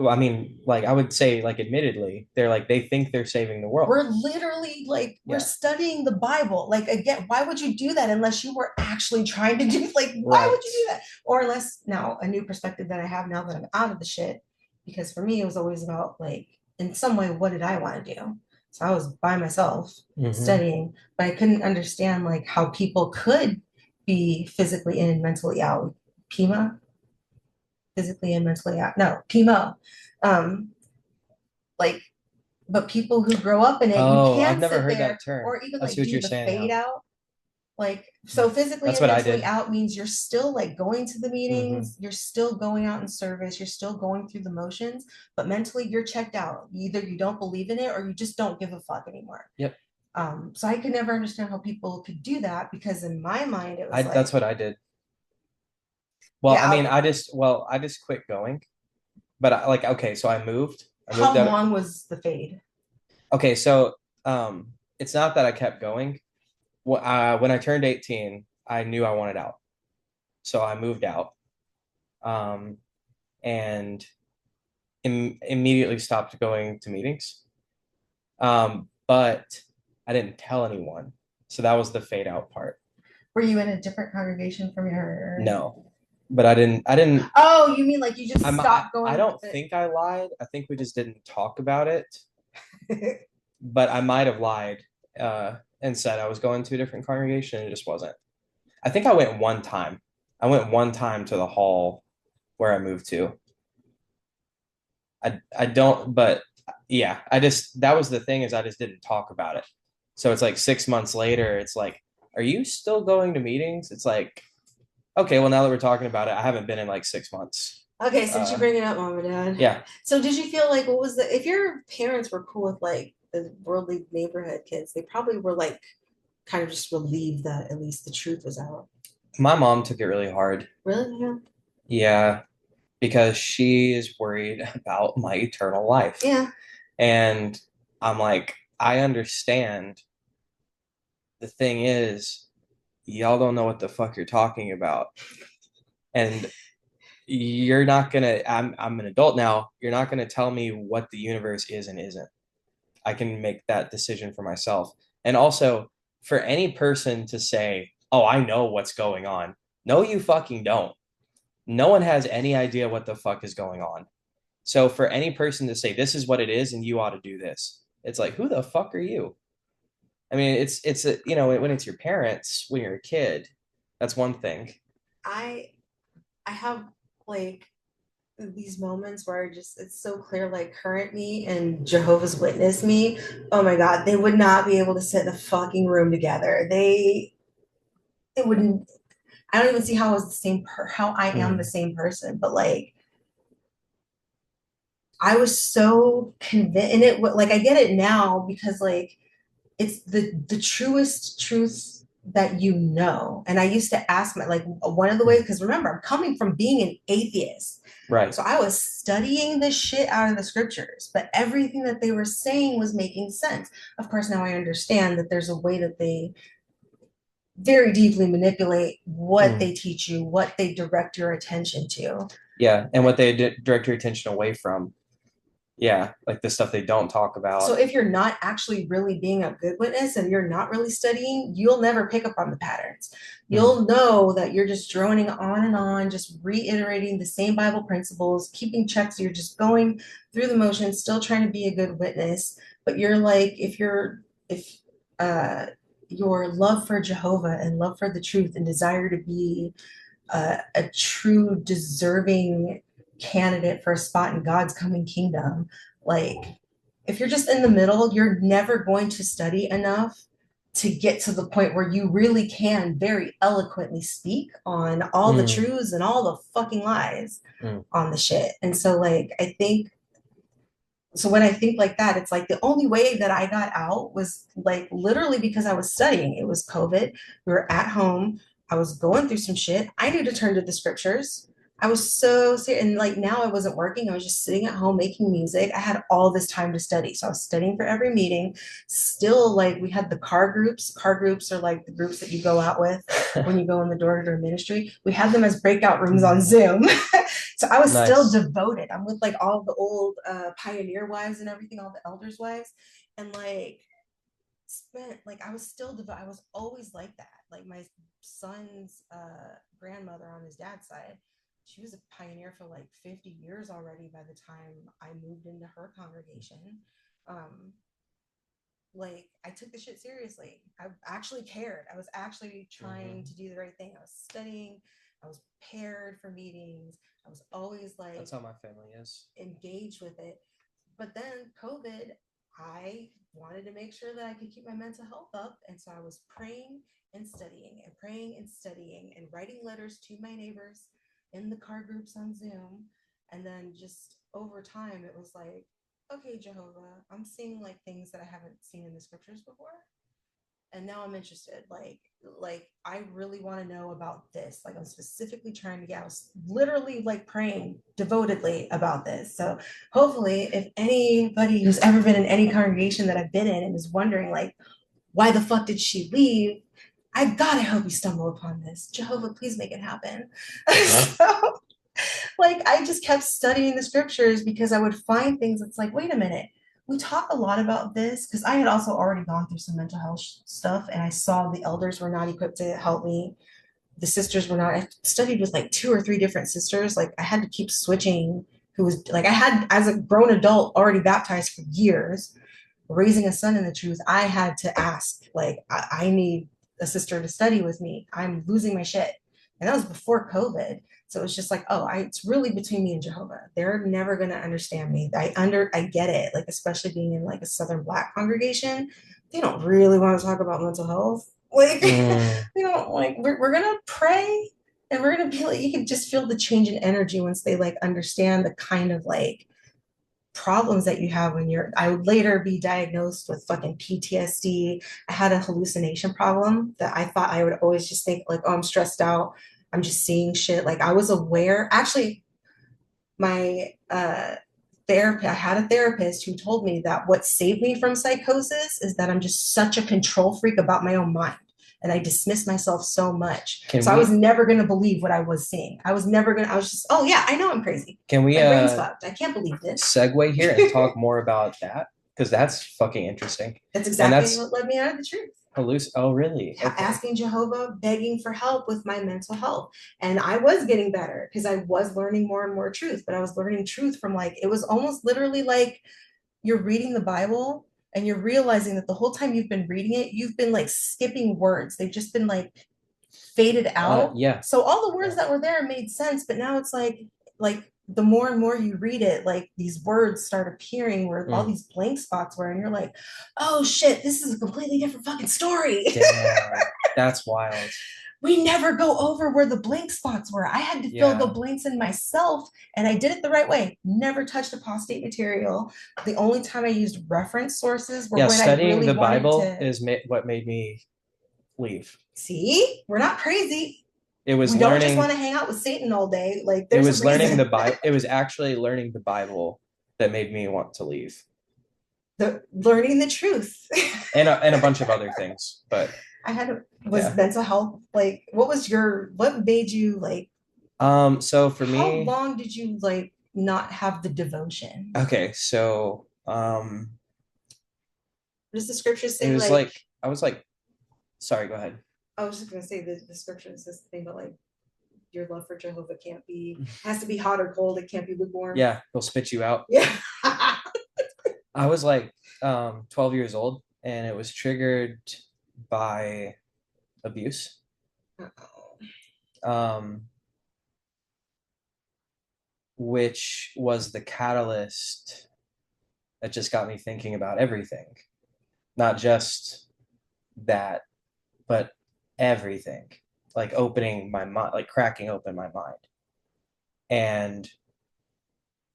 I mean, like I would say, like admittedly, they're like they think they're saving the world. We're literally like, we're Yeah. studying the Bible. Like, again, why would you do that unless you were actually trying to do, like, why would Right. you do that? Or unless, now, a new perspective that I have now that I'm out of the shit, because for me, it was always about, like, in some way, what did I want to do? So I was by myself Mm-hmm. studying, but I couldn't understand, like, how people could be physically in and mentally out. Pima, physically and mentally out. No, Pimo. Um, like, but people who grow up in it, you Oh, I've can never sit heard there that term. or even I like see what do you're the saying fade now. out. Like, so physically That's and what I mentally did. out means you're still like going to the Mm-hmm. meetings, you're still going out in service, you're still going through the motions, but mentally you're checked out. Either you don't believe in it or you just don't give a fuck anymore. Yep. So I could never understand how people could do that because in my mind it I was That's like, what I did. Well, I yeah, mean, I just quit going. But like, okay, so I moved. I moved how out. long was the fade? Okay, so it's not that I kept going. When I turned 18, I knew I wanted out, so I moved out. Um, and immediately stopped going to meetings. But I didn't tell anyone, so that was the fade out part. Were you in a different congregation from your? No, but I didn't. I didn't. Oh, you mean like you just I'm. stopped I going with don't it? think I lied. I think we just didn't talk about it. But I might have lied and said I was going to a different congregation. And it just wasn't. I think I went one time. I went one time to the hall where I moved to. I don't, but yeah, I just that was the thing is I just didn't talk about it. So it's like 6 months later, it's like, are you still going to meetings? It's like, okay, well now that we're talking about it, I haven't been in like 6 months. Okay, since you bring it up, mom and dad. Yeah, So did you feel like what was the if your parents were cool with like the worldly neighborhood kids, they probably were like kind of just relieved that at least the truth was out. my mom took it really hard. Really? Yeah. Yeah, because she is worried about my eternal life. Yeah. And I'm like, I understand. The thing is, y'all don't know what the fuck you're talking about. And you're not gonna, I'm an adult now. You're not gonna tell me what the universe is and isn't. I can make that decision for myself. And also, for any person to say, oh, I know what's going on. No, you fucking don't. No one has any idea what the fuck is going on. So for any person to say this is what it is and you ought to do this, it's like, who the fuck are you? I mean, it's a, when it's your parents when you're a kid, that's one thing. I I have like these moments where I just it's so clear like current me and Jehovah's Witness me. Oh my God, they would not be able to sit in a fucking room together. They wouldn't. I don't even see how I was the same how I am the Mm, same person, but like I was so convinced, and it like I get it now because like it's the truest truth that you know. And I used to ask my like one of the ways mm. because remember I'm coming from being an atheist, Right. so I was studying the shit out of the scriptures, but everything that they were saying was making sense. Of course, now I understand that there's a way that they very deeply manipulate what Mm. they teach you, what they direct your attention to. Yeah, and what they direct your attention away from. Yeah, like the stuff they don't talk So about. if you're not actually really being a good witness and you're not really studying, you'll never pick up on the patterns. Mm. You'll know that you're just droning on and on, just reiterating the same Bible principles, keeping checks. You're just going through the motions, still trying to be a good witness. But you're like, if uh, your love for Jehovah and love for the truth and desire to be a true deserving candidate for a spot in God's coming kingdom, like if you're just in the middle, you're never going to study enough to get to the point where you really can very eloquently speak on all the Mm, truths and all the fucking lies mm, on the shit. And so, like, I think so when I think like that, it's like the only way that I got out was like literally because I was studying. It was COVID. We were at home. I was going through some shit. I knew to turn to the scriptures. I was so serious. And like now I wasn't working. I was just sitting at home making music. I had all this time to study. So I was studying for every meeting. Still, like we had the car groups. Car groups are like the groups that you go out with when you go in the door to door ministry. We had them as breakout rooms on Zoom. So I was still nice. devoted. I'm with like all the old pioneer wives and everything, all the elders' wives, and like spent like I was still devoted. I was always like that. Like my son's grandmother on his dad's side, she was a pioneer for like 50 years already by the time I moved into her congregation. Um, like I took the shit seriously. I actually cared. I was actually trying Hmm. to do the right thing. I was studying. I was prepared for meetings. I was always That's like how my family is. engaged with it. But then COVID, I wanted to make sure that I could keep my mental health up. And so I was praying and studying and writing letters to my neighbors in the car groups on Zoom. And then just over time, it was like, okay, Jehovah, I'm seeing like things that I haven't seen in the scriptures before, and now I'm interested. Like I really want to know about this. Like I'm specifically trying to get. I was literally like praying devotedly about this. So hopefully, if anybody who's ever been in any congregation that I've been in and is wondering like why the fuck did she leave, I hope you stumble upon this. Jehovah, please make it happen. So like I just kept studying the scriptures because I would find things that's like, wait a minute, we talk a lot about this because I had also already gone through some mental health stuff and I saw the elders were not equipped to help me. The sisters were not. I studied with like two or three different sisters. Like I had to keep switching who was like I had as a grown adult already baptized for years raising a son in the truth, I had to ask, like, I need a sister to study with me. I'm losing my shit. And that was before COVID. So it's just like, it's really between me and Jehovah. They're never gonna understand me. I get it, like especially being in like a Southern Black congregation, they don't really want to talk about mental health. Like Mm, they don't like we're gonna pray and we're gonna be like you can just feel the change in energy once they like understand the kind of like problems that you have when you're I would later be diagnosed with fucking PTSD. I had a hallucination problem that I thought I would always just think like, oh, I'm stressed out. I'm just seeing shit. Like I was aware. Actually, my therapist, I had a therapist who told me that what saved me from psychosis is that I'm just such a control freak about my own mind. And I dismissed myself so much. can So I was we never going to believe what I was seeing. I was just, oh yeah, I know I'm crazy. can we My brain's fucked. I can't believe this. segue here and talk more about that? Because that's fucking interesting. That's And exactly that's what led me out of the truth. Oh, really? Okay. Asking Jehovah, begging for help with my mental health. And I was getting better because I was learning more and more truth, but I was learning truth from like, it was almost literally like you're reading the Bible and you're realizing that the whole time you've been reading it, you've been like skipping words. They've just been like faded out. Yeah. So all the words Yeah. that were there made sense, but now it's like the more and more you read it, like these words start appearing where all Mm. these blank spots were, and you're like, oh shit, this is a completely different fucking story. Damn. That's wild. We never go over where the blank spots were. I had to fill the Yeah. blanks in myself, and I did it the right way. Never touched apostate material. The only time I used reference sources were Yeah. when I Studying really the wanted Bible to is what made me leave. see, we're not crazy. It was We don't just want learning. to hang out with Satan all day. Like, It there's a was learning the reason. Bible. It was actually learning the Bible that made me want to leave, The learning the truth. and a bunch of other things. But I had was yeah. mental health like what made you like So for how me, long did you like not have the devotion? okay. So Does the scriptures it say was like like I was like, sorry. Go ahead. I was just gonna say the scriptures this thing about like your love for Jehovah can't be has to be hot or cold, it can't be lukewarm. Yeah, he'll spit you out. Yeah. I was like 12 years old, and it was triggered by abuse. Um, which was the catalyst that just got me thinking about everything, not just that, but everything, like opening my mind, like cracking open my mind. And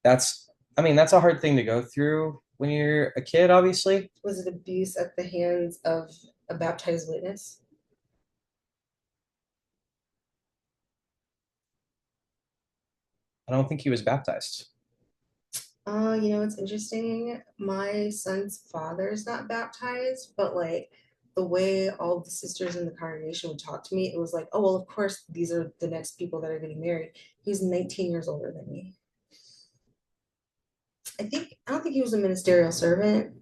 that's, I mean, that's a hard thing to go through when you're a kid, obviously. Was it abuse at the hands of a baptized witness? I don't think he was baptized. It's interesting. My son's father is not baptized, but like the way all the sisters in the congregation would talk to me, it was like, oh, well, of course, these are the next people that are getting married. He's 19 years older than me. I don't think he was a ministerial servant,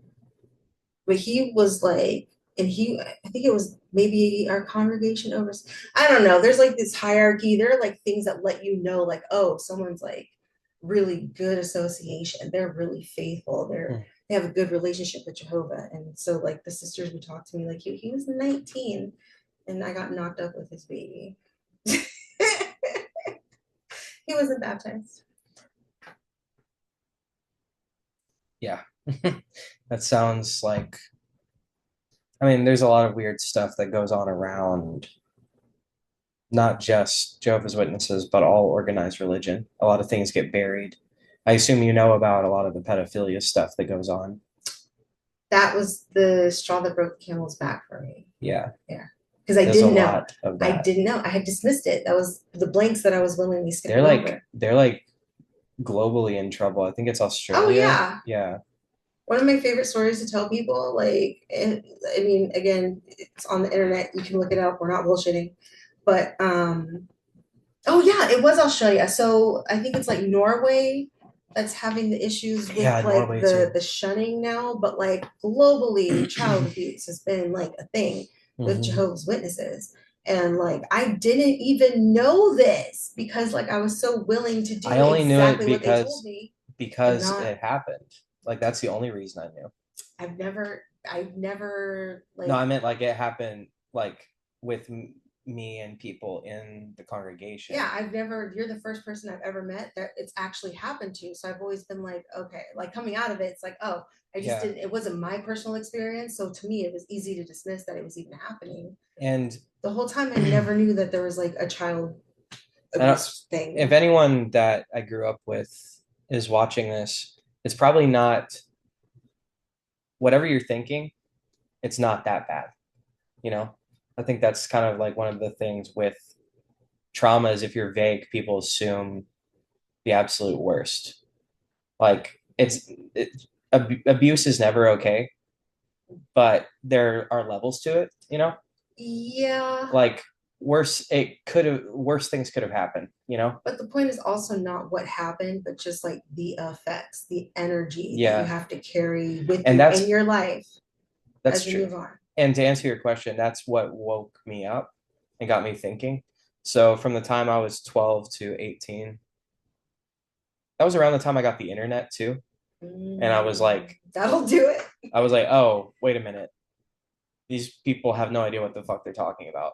but he was like, and I think it was maybe our congregation over. I don't know. There's like this hierarchy. There are like things that let you know, like, oh, someone's like really good association. They're really faithful. Hmm. They have a good relationship with Jehovah. And so like the sisters would talk to me like he was 19 and I got knocked up with his baby. He wasn't baptized. Yeah. That sounds like, I mean, there's a lot of weird stuff that goes on around not just Jehovah's Witnesses, but all organized religion. A lot of things get buried. I assume you know about a lot of the pedophilia stuff that goes on. That was the straw that broke the camel's back for me. Yeah, Yeah. Because I there's a didn't know. lot of I that. didn't know. I had dismissed it. That was the blanks that I was willingly They're skipping like over. they're like globally in trouble. I think it's Oh Australia. yeah. Yeah. One of my favorite stories to tell people, like, and I mean, again, it's on the internet. You can look it up. We're not bullshitting. But oh yeah, it was Australia. So I think it's like Norway that's having the issues with Yeah, like Norway the too. the shunning now, but like globally, child abuse has been like a thing with Hmm. Jehovah's Witnesses. And like I didn't even know this because like I was so willing to I do only knew it exactly what they told me and because not it happened. Like that's the only reason I knew. I've never No, I like meant like it happened like with me and people in the yeah, congregation. I've never, you're the first person I've ever met that it's actually happened to. So I've always been like, okay, like coming out of it, it's like, oh, I just Yeah. didn't, it wasn't my personal experience. So to me, it was easy to dismiss that it was even happening. And The whole time I never knew that there was like a child I don't, abuse if thing. anyone that I grew up with is watching this, it's probably not whatever you're thinking, it's not that bad, you know? I think that's kind of like one of the things with trauma is if you're vague, people assume the absolute worst. Like abuse is never okay, but there are levels to it, you know? Yeah. Like worse things could have happened, you know? But the point is also not what happened, but just like the effects, the energy that you Yeah. have to carry with And you in your life that's as you true. move on. And to answer your question, that's what woke me up and got me thinking. So from the time I was 12 to 18, that was around the time I got the internet too. And That'll do it. I was like, oh, wait a minute. These people have no idea what the fuck they're talking about.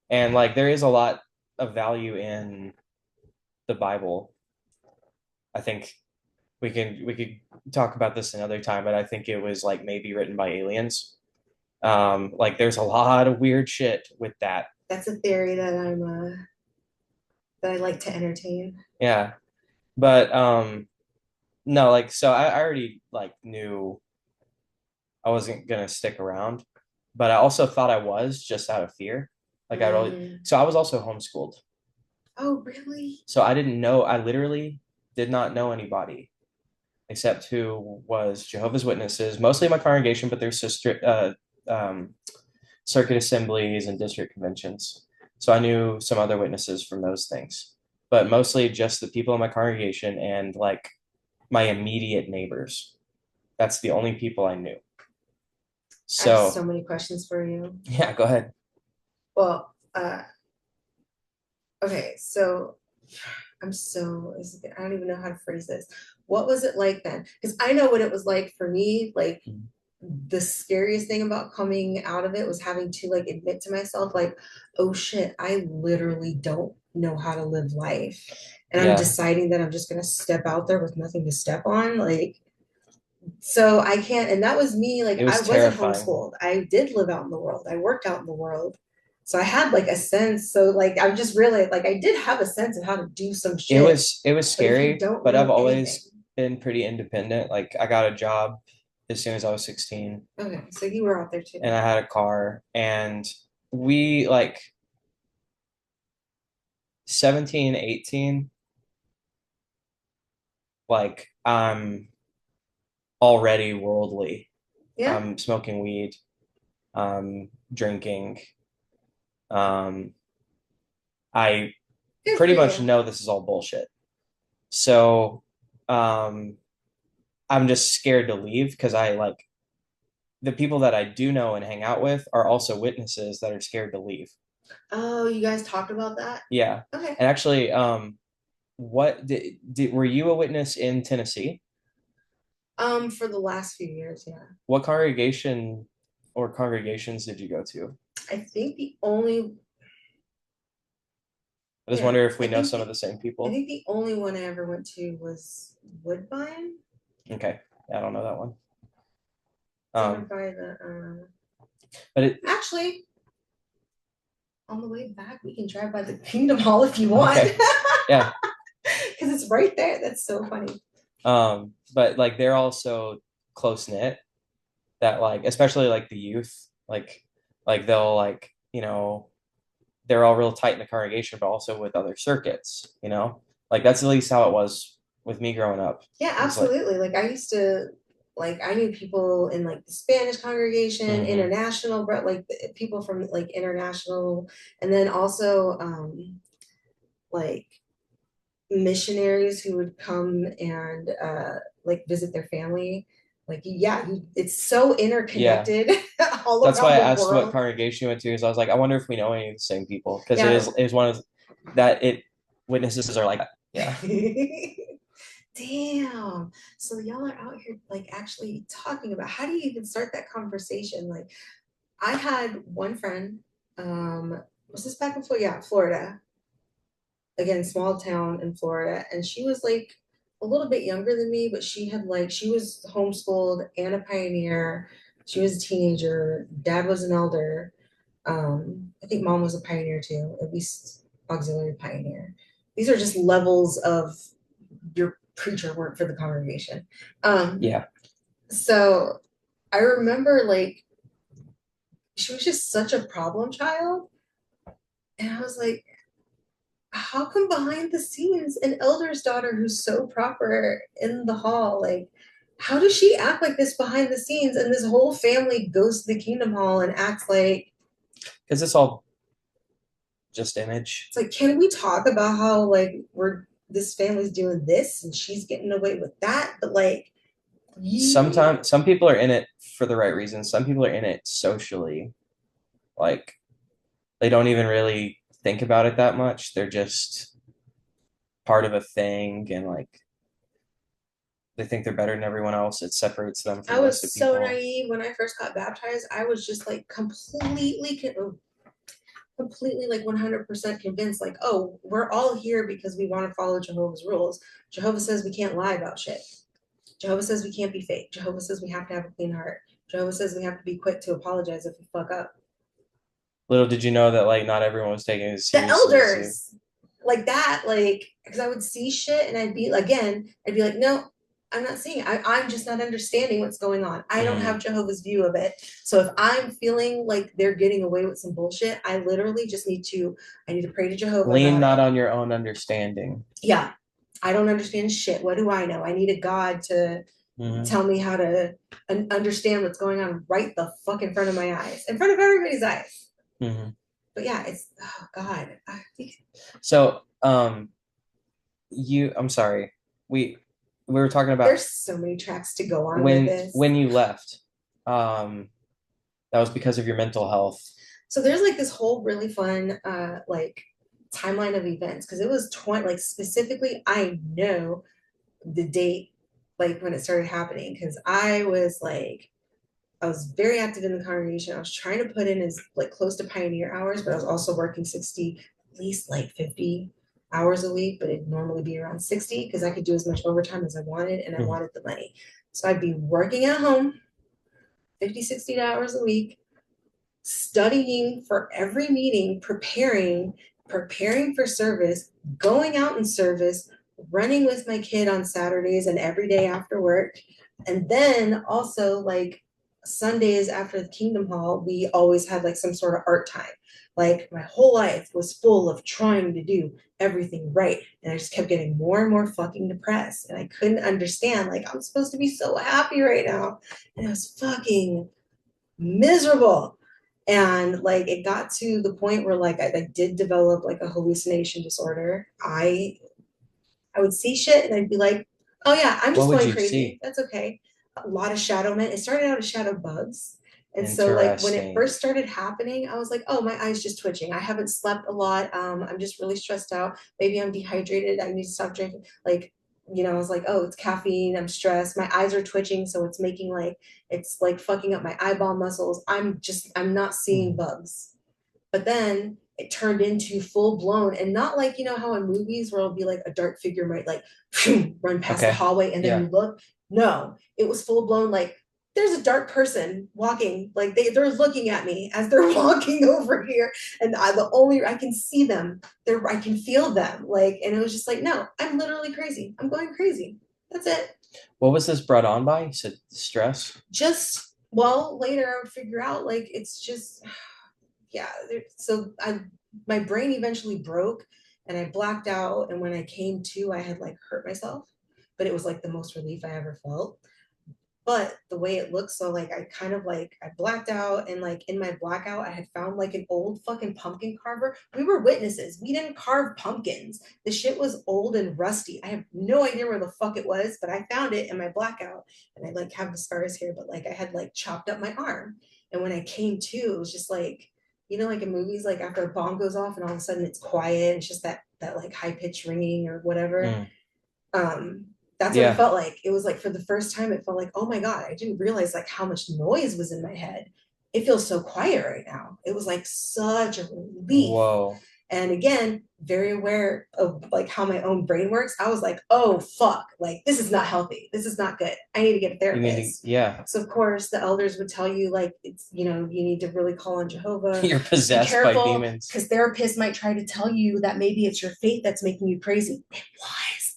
And like there is a lot of value in the Bible. I think we could talk about this another time, but I think it was like maybe written by aliens. Like there's a lot of weird shit with that. That's a theory that I like to entertain. Yeah. But no, like so I already like knew I wasn't gonna stick around, but I also thought I was just out of fear. Like I really Mm. so I was also homeschooled. Oh, really? So I didn't know, I literally did not know anybody except who was Jehovah's Witnesses, mostly my congregation, but there's sister circuit assemblies and district conventions. So I knew some other witnesses from those things, but mostly just the people in my congregation and like my immediate neighbors. That's the only people I knew. I have so So many questions for you. yeah, go ahead. Well, okay, so I don't even know how to phrase this. What was it like then? Because I know what it was like for me. Like the scariest thing about coming out of it was having to like admit to myself, like, oh shit, I literally don't know how to live life. And I'm Yeah. deciding that I'm just gonna step out there with nothing to step on. Like, So I can't, and that was me. Like It I was wasn't terrifying. homeschooled. I did live out in the world. I worked out in the world. So I had like a sense. So like I'm just really like I did have a sense of how to do some shit. It was But if you scary, don't but I've know anything, always been pretty independent. Like I got a job as soon as I was 16 okay, so you were out there too. and I had a car and we like 17, 18, like I'm already worldly. Yeah, I'm smoking weed, drinking. Um, I good for pretty much you. know this is all bullshit. So, um, I'm just scared to leave because I like the people that I do know and hang out with are also witnesses that are scared to leave. Oh, you guys talked about that? Yeah. Okay. And actually, what were you a witness in Tennessee? For the last few years, yeah. What congregation or congregations did you go to? I think the only I just yeah, wonder if I we know think some of the the same I people. think the only one I ever went to was Woodbine. Okay. I don't know that one. It's over Um, by the but it, actually on the way back we can drive by the Kingdom Hall if you want. okay. Yeah. Because it's right there. That's so funny. But like they're also close knit that like especially like the youth, like they'll like, they're all real tight in the congregation, but also with other circuits. Like that's at least how it was with me growing up. Yeah, It was like, absolutely. Like I used to like I knew people in like the Spanish congregation, mm-hmm. international, but like people from like international, and then also like missionaries who would come and like visit their family. Like yeah, it's so Yeah. interconnected all That's why around I the asked what world. congregation you went to, because I was like, I wonder if we know any of the same people. Because Yeah. it is one of that it witnesses are like that. Yeah. Damn. So y'all are out here like actually talking about how do you even start that conversation? Like I had one friend, was this back in Florida? Yeah, Florida. Again, small town in Florida. And she was like a little bit younger than me, but she was homeschooled and a pioneer. She was a teenager. Dad was an elder. I think mom was a pioneer too, at least auxiliary pioneer. These are just levels of your preacher work for the congregation. Yeah. So I remember like she was just such a problem child. And I was like, how come behind the scenes an elder's daughter who's so proper in the hall, like how does she act like this behind the scenes and this whole family goes to the kingdom hall and acts like Because it's all just image. it's like can we talk about how like we're this family's doing this and she's getting away with that but like you Sometimes some people are in it for the right reasons. Some people are in it socially. Like they don't even really think about it that much. They're just part of a thing and like they think they're better than everyone else. It separates them from I the rest was of so people. naive when I first got baptized. I was just like completely like 100% convinced like oh we're all here because we want to follow Jehovah's rules. Jehovah says we can't lie about shit. Jehovah says we can't be fake. Jehovah says we have to have a clean heart. Jehovah says we have to be quick to apologize if we fuck up. Little did you know that like not everyone was taking it as The seriously as you. elders like that, like because I would see shit and I'd be like, no, I'm not seeing it. I'm just not understanding what's going on. I don't have Mm. Jehovah's view of it. So if I'm feeling like they're getting away with some bullshit, I literally just I need to pray to Jehovah Lean about not it. on your own understanding. Yeah. I don't understand shit. What do I know? I need a God to Mm-hmm. tell me how to understand what's going on right the fuck in front of my eyes, in front of everybody's eyes. Mm-hmm. But yeah, it's oh god. So, I'm sorry. We were talking about There's so many tracks to go on with this. when you left. Um, that was because of your mental health. So there's like this whole really fun like timeline of events because it was 20 like specifically I know the date like when it started happening because I was very active in the congregation. I was trying to put in as like close to pioneer hours, but I was also working 60, at least like 50 hours a week, but it'd normally be around 60 because I could do as much overtime as I wanted and I Mm-hmm. wanted the money. So I'd be working at home 50, 60 hours a week, studying for every meeting, preparing for service, going out in service, running with my kid on Saturdays and every day after work. And then also like Sundays after the Kingdom Hall, we always had like some sort of art time. Like my whole life was full of trying to do everything right. And I just kept getting more and more fucking depressed. And I couldn't understand, like, I'm supposed to be so happy right now. And I was fucking miserable. And like it got to the point where like I did develop like a hallucination disorder. I would see shit and I'd be like, oh yeah, I'm What just would going you crazy. see? That's okay. A lot of shadow men. It started out as shadow bugs. And so like when it Interesting. first started happening, I was like, oh, my eyes just twitching. I haven't slept a lot. I'm just really stressed out. Maybe I'm dehydrated. I need to stop drinking. Like, I was like, oh, it's caffeine. I'm stressed. My eyes are twitching. So it's like fucking up my eyeball muscles. I'm not seeing Hmm. bugs. But then it turned into full blown, and not like, how in movies where it'll be like a dark figure might like run past the Okay. hallway and then Yeah. you look. No, it was full blown like there's a dark person walking, like they're looking at me as they're walking over here. And I can see them. I can feel them. Like, and it was just like, no, I'm literally crazy. I'm going crazy. That's it. What was this brought on by? You said stress. Just, well, later I would figure out like it's just, yeah. So my brain eventually broke and I blacked out. And when I came to, I had like hurt myself, but it was like the most relief I ever felt. But the way it looks, so like I kind of like I blacked out, and like in my blackout, I had found like an old fucking pumpkin carver. We were witnesses. We didn't carve pumpkins. The shit was old and rusty. I have no idea where the fuck it was, but I found it in my blackout. And I like have the scars here, but like I had like chopped up my arm. And when I came to, it was just like, like in movies, like after a bomb goes off and all of a sudden it's quiet, it's just that like high pitched ringing or whatever. Mm. um that's what it Yeah. felt like. It was like for the first time it felt like, oh my god, I didn't realize like how much noise was in my head. It feels so quiet right now. It was like such a relief. Whoa. And again, very aware of like how my own brain works. I was like, oh fuck, like this is not healthy, this is not good, I need to get a You need to, therapist. yeah. So of course the elders would tell you like it's, you need to really call on Jehovah. You're Be possessed by careful demons. because therapists might try to tell you that maybe it's your faith that's making you crazy. It was.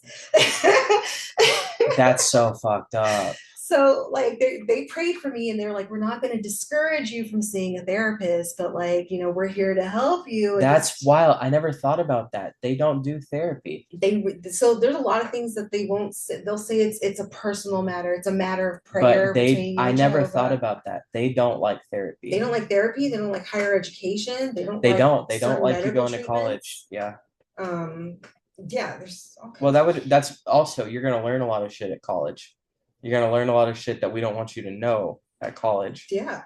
That's so fucked up. So like they prayed for me and they were like, we're not going to discourage you from seeing a therapist, but like, we're here to help you. And That's just wild. I never thought about that. They don't do therapy, so there's a lot of things that they won't say. They'll say it's a personal matter, it's a matter of but prayer between you I and never thought Jehovah. about that. They don't like They therapy. don't like therapy, they don't like higher education, they don't like They don't certain like you medical going to college. treatments. Yeah. um yeah, there's all Well, kinds of shit. that's also, you're going to learn a lot of shit at college. You're going to learn a lot of shit that we don't want you to know at college. Yeah.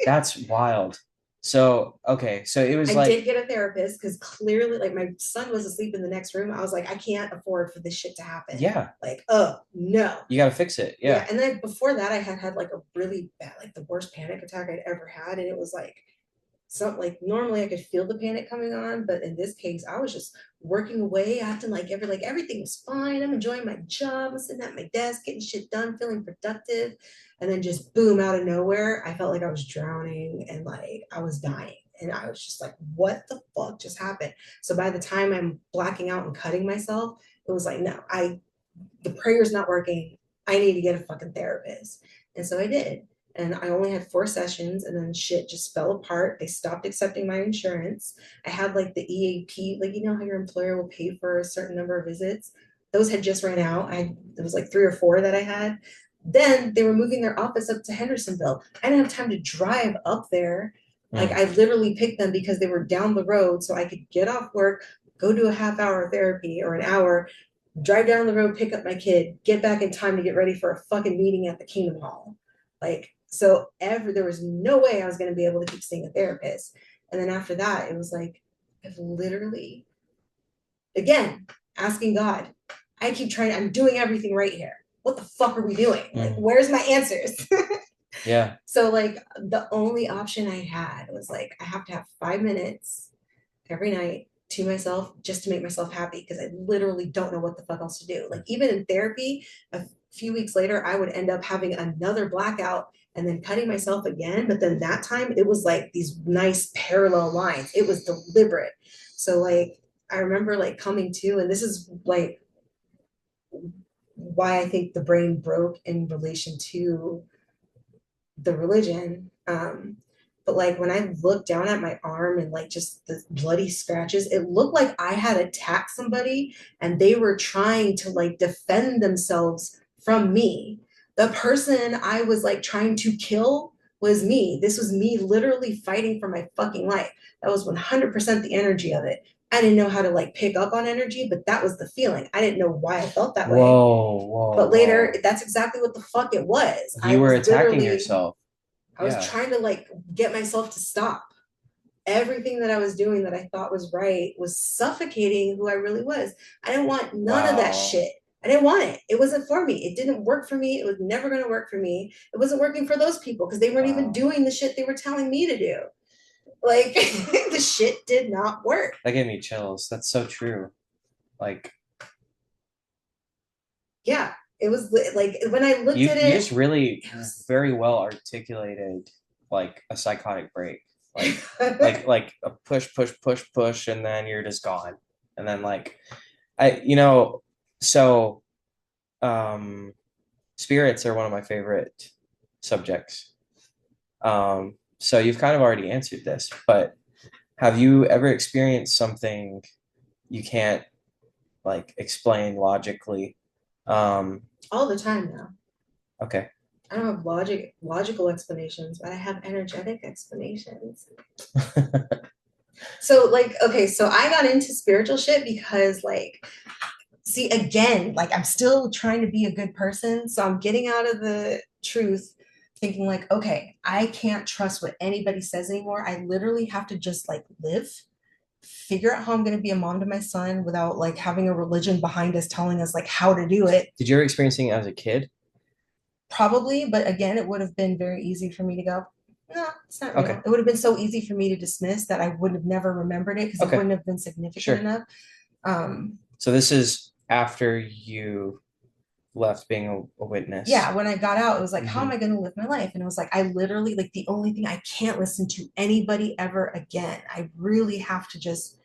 That's wild. So, okay. So it was I like, did get a therapist because clearly, like, my son was asleep in the next room. I was like, I can't afford for this shit to happen. yeah, Like, oh no. you got to fix it. Yeah. Yeah. And then before that, I had like a really bad, like the worst panic attack I'd ever had. And it was like, something like normally I could feel the panic coming on, but in this case, I was just working away, acting like everything was fine. I'm enjoying my job. I'm sitting at my desk, getting shit done, feeling productive. And then just boom, out of nowhere, I felt like I was drowning and like I was dying. And I was just like, what the fuck just happened? So by the time I'm blacking out and cutting myself, it was like, no, the prayer's not working. I need to get a fucking therapist. And so I did. And I only had 4 sessions and then shit just fell apart. They stopped accepting my insurance. I had like the EAP, like, how your employer will pay for a certain number of visits. Those had just ran out. There was like 3 or 4 that I had. Then they were moving their office up to Hendersonville. I didn't have time to drive up there. Like Mm. I literally picked them because they were down the road so I could get off work, go do a half-hour therapy or an hour, drive down the road, pick up my kid, get back in time to get ready for a fucking meeting at the Kingdom Hall. Like, so there was no way I was going to be able to keep seeing a therapist. And then after that, it was like, I've literally, again, asking God, I'm doing everything right here. What the fuck are we doing? Like, Mm. where's my answers? Yeah. So, like, the only option I had was like, I have to have 5 minutes every night to myself just to make myself happy because I literally don't know what the fuck else to do. Like even in therapy, few weeks later, I would end up having another blackout and then cutting myself again. But then that time it was like these nice parallel lines. It was deliberate. So like I remember like coming to, and this is like why I think the brain broke in relation to the religion. But like when I looked down at my arm and like just the bloody scratches, it looked like I had attacked somebody and they were trying to like defend themselves from me. The person I was like trying to kill was me. This was me literally fighting for my fucking life. That was 100% the energy of it. I didn't know how to like pick up on energy, but that was the feeling. I didn't know why I felt that way. Whoa, whoa, But later, whoa. that's exactly what the fuck it was. I You were was attacking literally, yourself. I was Yeah. trying to like get myself to stop. Everything that I was doing that I thought was right was suffocating who I really was. I didn't want none of that Wow. shit. I didn't want it. It wasn't for me. It didn't work for me. It was never going to work for me. It wasn't working for those people because they weren't even Wow. doing the shit they were telling me to do. Like the shit did not work. That gave me chills. That's so true. Like Yeah, it was like when I looked at you it, just really it was very well articulated like a psychotic break. Like a push, push, push, push, and then you're just gone. And then like I so um spirits are one of my favorite subjects. So you've kind of already answered this, but have you ever experienced something you can't like explain logically? Um, all the time now. okay. I don't have logical explanations, but I have energetic explanations. So like okay, so I got into spiritual shit because like see again, like I'm still trying to be a good person, so I'm getting out of the truth thinking like okay, I can't trust what anybody says anymore. I literally have to just like live, figure out how I'm going to be a mom to my son without like having a religion behind us telling us like how to do it. Did you ever experience it as a kid? Probably, but again, it would have been very easy for me to go, no, it's not real. Okay. It would have been so easy for me to dismiss that I would have never remembered it because it Okay. wouldn't have been significant Sure. enough. Um, So this is after you left being a yeah, witness. when I got out, it was like, how am Hmm. I going to live my life? And it was like, I literally, like, the only thing I can't listen to anybody ever again. I really have to just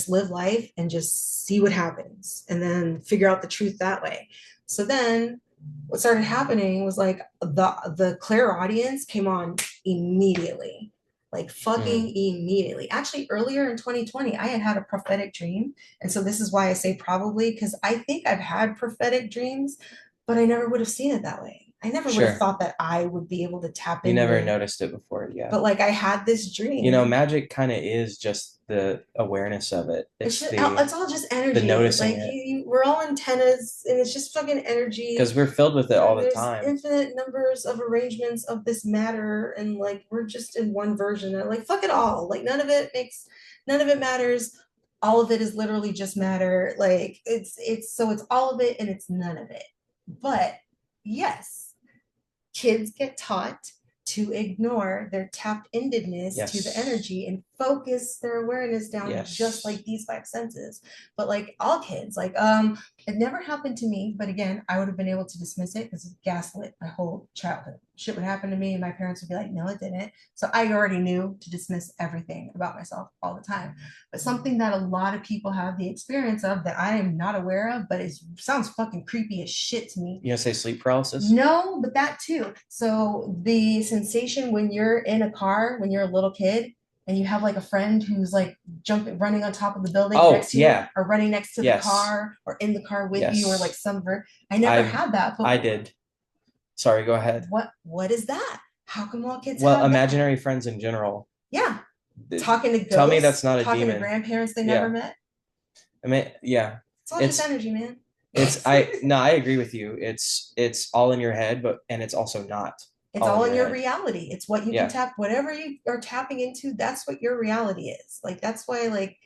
live life and just see what happens and then figure out the truth that way. So then what started happening was like the clairaudience came on immediately, like fucking Mm. immediately. Actually, earlier in 2020, I had a prophetic dream. And so this is why I say probably, because I think I've had prophetic dreams, but I never would have seen it that way. I never would have Sure. thought that I would be able to tap You never into, noticed it before, yeah. but like I had this You know, dream. magic kind of is just the awareness of it. It's It's just, the it's all just the energy. noticing Like it we're all antennas, and it's just fucking energy. because we're filled with it all And the there's time. infinite numbers of arrangements of this matter, and like we're just in one version. And like fuck it all. Like none of it matters. All of it is literally just matter. Like it's all of it and it's none of it. But yes, kids get taught to ignore their tapped indedness to the Yes. energy and focus their awareness down just Yes. like these five senses. But like all kids, like it never happened to me, but again, I would have been able to dismiss it because it gaslit my whole childhood. Shit would happen to me and my parents would be like, no, it didn't. So I already knew to dismiss everything about myself all the time. But something that a lot of people have the experience of that I am not aware of, but it sounds fucking creepy as shit to me. You gonna say sleep paralysis? No, but that too. So the sensation when you're in a car, when you're a little kid, and you have like a friend who's like jumping, running on top of the building Oh, next to you, yeah. or running next to the Yes. car, or in the car with you, or like Yes. some I never I've had that I before. did. Sorry, go ahead. What is that? How come all kids Well, have that? imaginary friends in general. Yeah, talking to Tell me that's ghosts, not a talking to demon. grandparents they never Yeah. met. I mean, yeah. It's all just It's energy, man. it's I no, I agree with you. It's all in your head, but and it's also not It's all in all in your your head. reality. It's what you can Yeah. tap, whatever you are tapping into, that's what your reality is. Like that's why like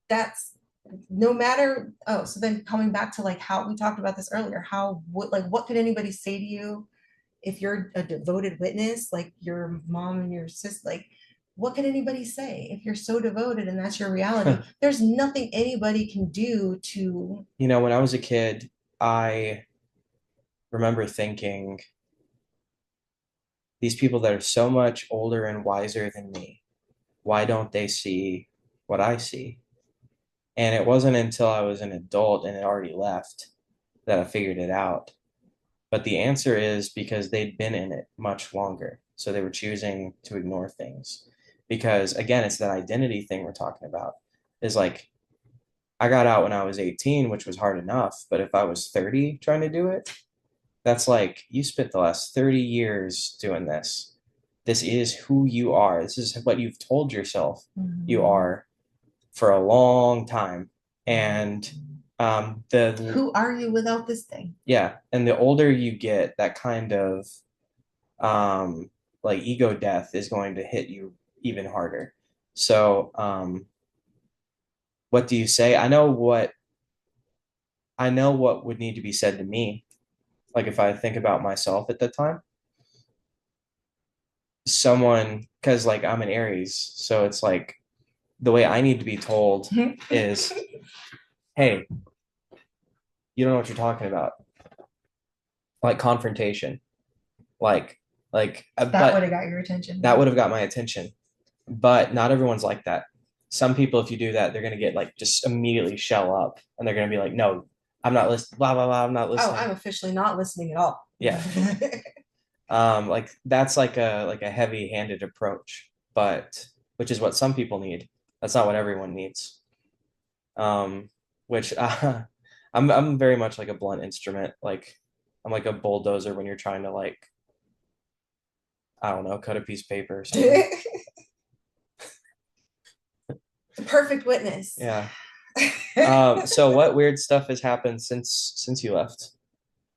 that's no matter so then coming back to like how we talked about this earlier, how what could anybody say to you if you're a devoted witness, like your mom and your sister, like what could anybody say if you're so devoted and that's your reality? There's nothing anybody can do to You know, when I was a kid, I remember thinking, these people that are so much older and wiser than me, why don't they see what I see? And it wasn't until I was an adult and had already left that I figured it out. But the answer is because they'd been in it much longer. So they were choosing to ignore things. Because again, it's that identity thing we're talking about. Is like, I got out when I was 18, which was hard enough. But if I was 30 trying to do it, that's like you spent the last 30 years doing this. This is who you are. This is what you've told yourself you Mhm. are for a long time. And the Who are you without this thing? yeah, and the older you get, that kind of um, like ego death is going to hit you even harder. So, what do you say? I know what would need to be said to me. Like if I think about myself at the time, someone, because like I'm an Aries, so it's like the way I need to be told is, hey, you don't know what you're talking about. Like confrontation, like That would but have got your attention. that would have got my attention. But not everyone's like that. Some people, if you do that, they're gonna get like just immediately shell up, and they're gonna be like, "No, I'm not listening." Blah blah blah. I'm not Oh, listening. I'm officially not listening at all. Yeah, like that's like a heavy-handed approach, but which is what some people need. That's not what everyone needs. Which I'm very much like a blunt instrument. Like I'm like a bulldozer when you're trying to like I don't know cut a piece of paper or something. The perfect witness. Yeah. So what weird stuff has happened since you left?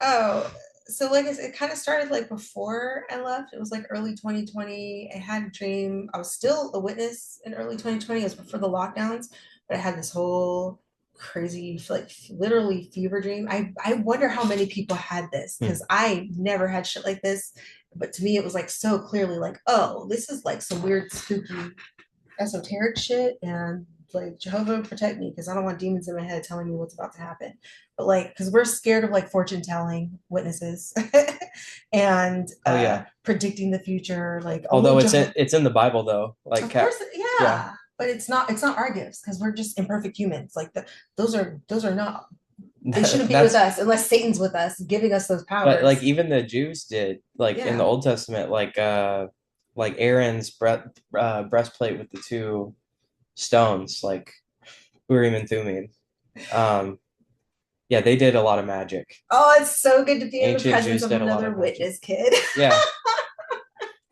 Oh, so like I said, it kind of started like before I left. It was like early 2020. I had a dream. I was still a witness in early 2020. It was before the lockdowns, but I had this whole crazy, like literally fever dream. I wonder how many people had this Hmm. because I never had shit like this. But to me, it was like so clearly like, oh, this is like some weird, spooky esoteric shit and like Jehovah protect me because I don't want demons in my head telling me what's about to happen. But like, because we're scared of like fortune telling witnesses and Oh yeah. predicting the future. Like only Although Jehovah, it's in the Bible though. Like of course, yeah. yeah. But it's not our gifts because we're just imperfect humans. Like those are not. They shouldn't be with That's us unless Satan's with us, giving us those but like powers. even the Jews did like in the Yeah. Old Testament like Aaron's breastplate with the two stones like Urim and Thummim. Um yeah, they did a lot of magic. Oh, it's so good to be in the Ancient presence Jews of did a lot another of magic. witness, kid. Yeah.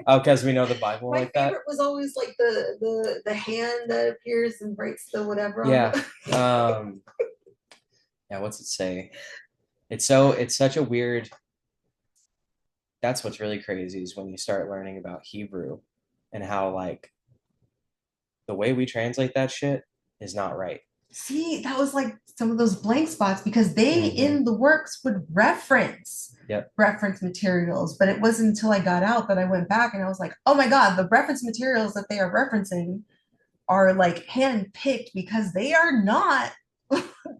Oh, because we know the Bible My like that. favorite was always like the hand that appears and breaks the whatever on Yeah. the. Yeah, what's it say? It's such a weird that's what's really crazy is when you start learning about Hebrew and how like the way we translate that shit is not right. See, that was like some of those blank spots because they Mm-hmm. in the works would Yep. reference materials, but it wasn't until I got out that I went back and I was like, oh my God, the reference materials that they are referencing are like handpicked because they are not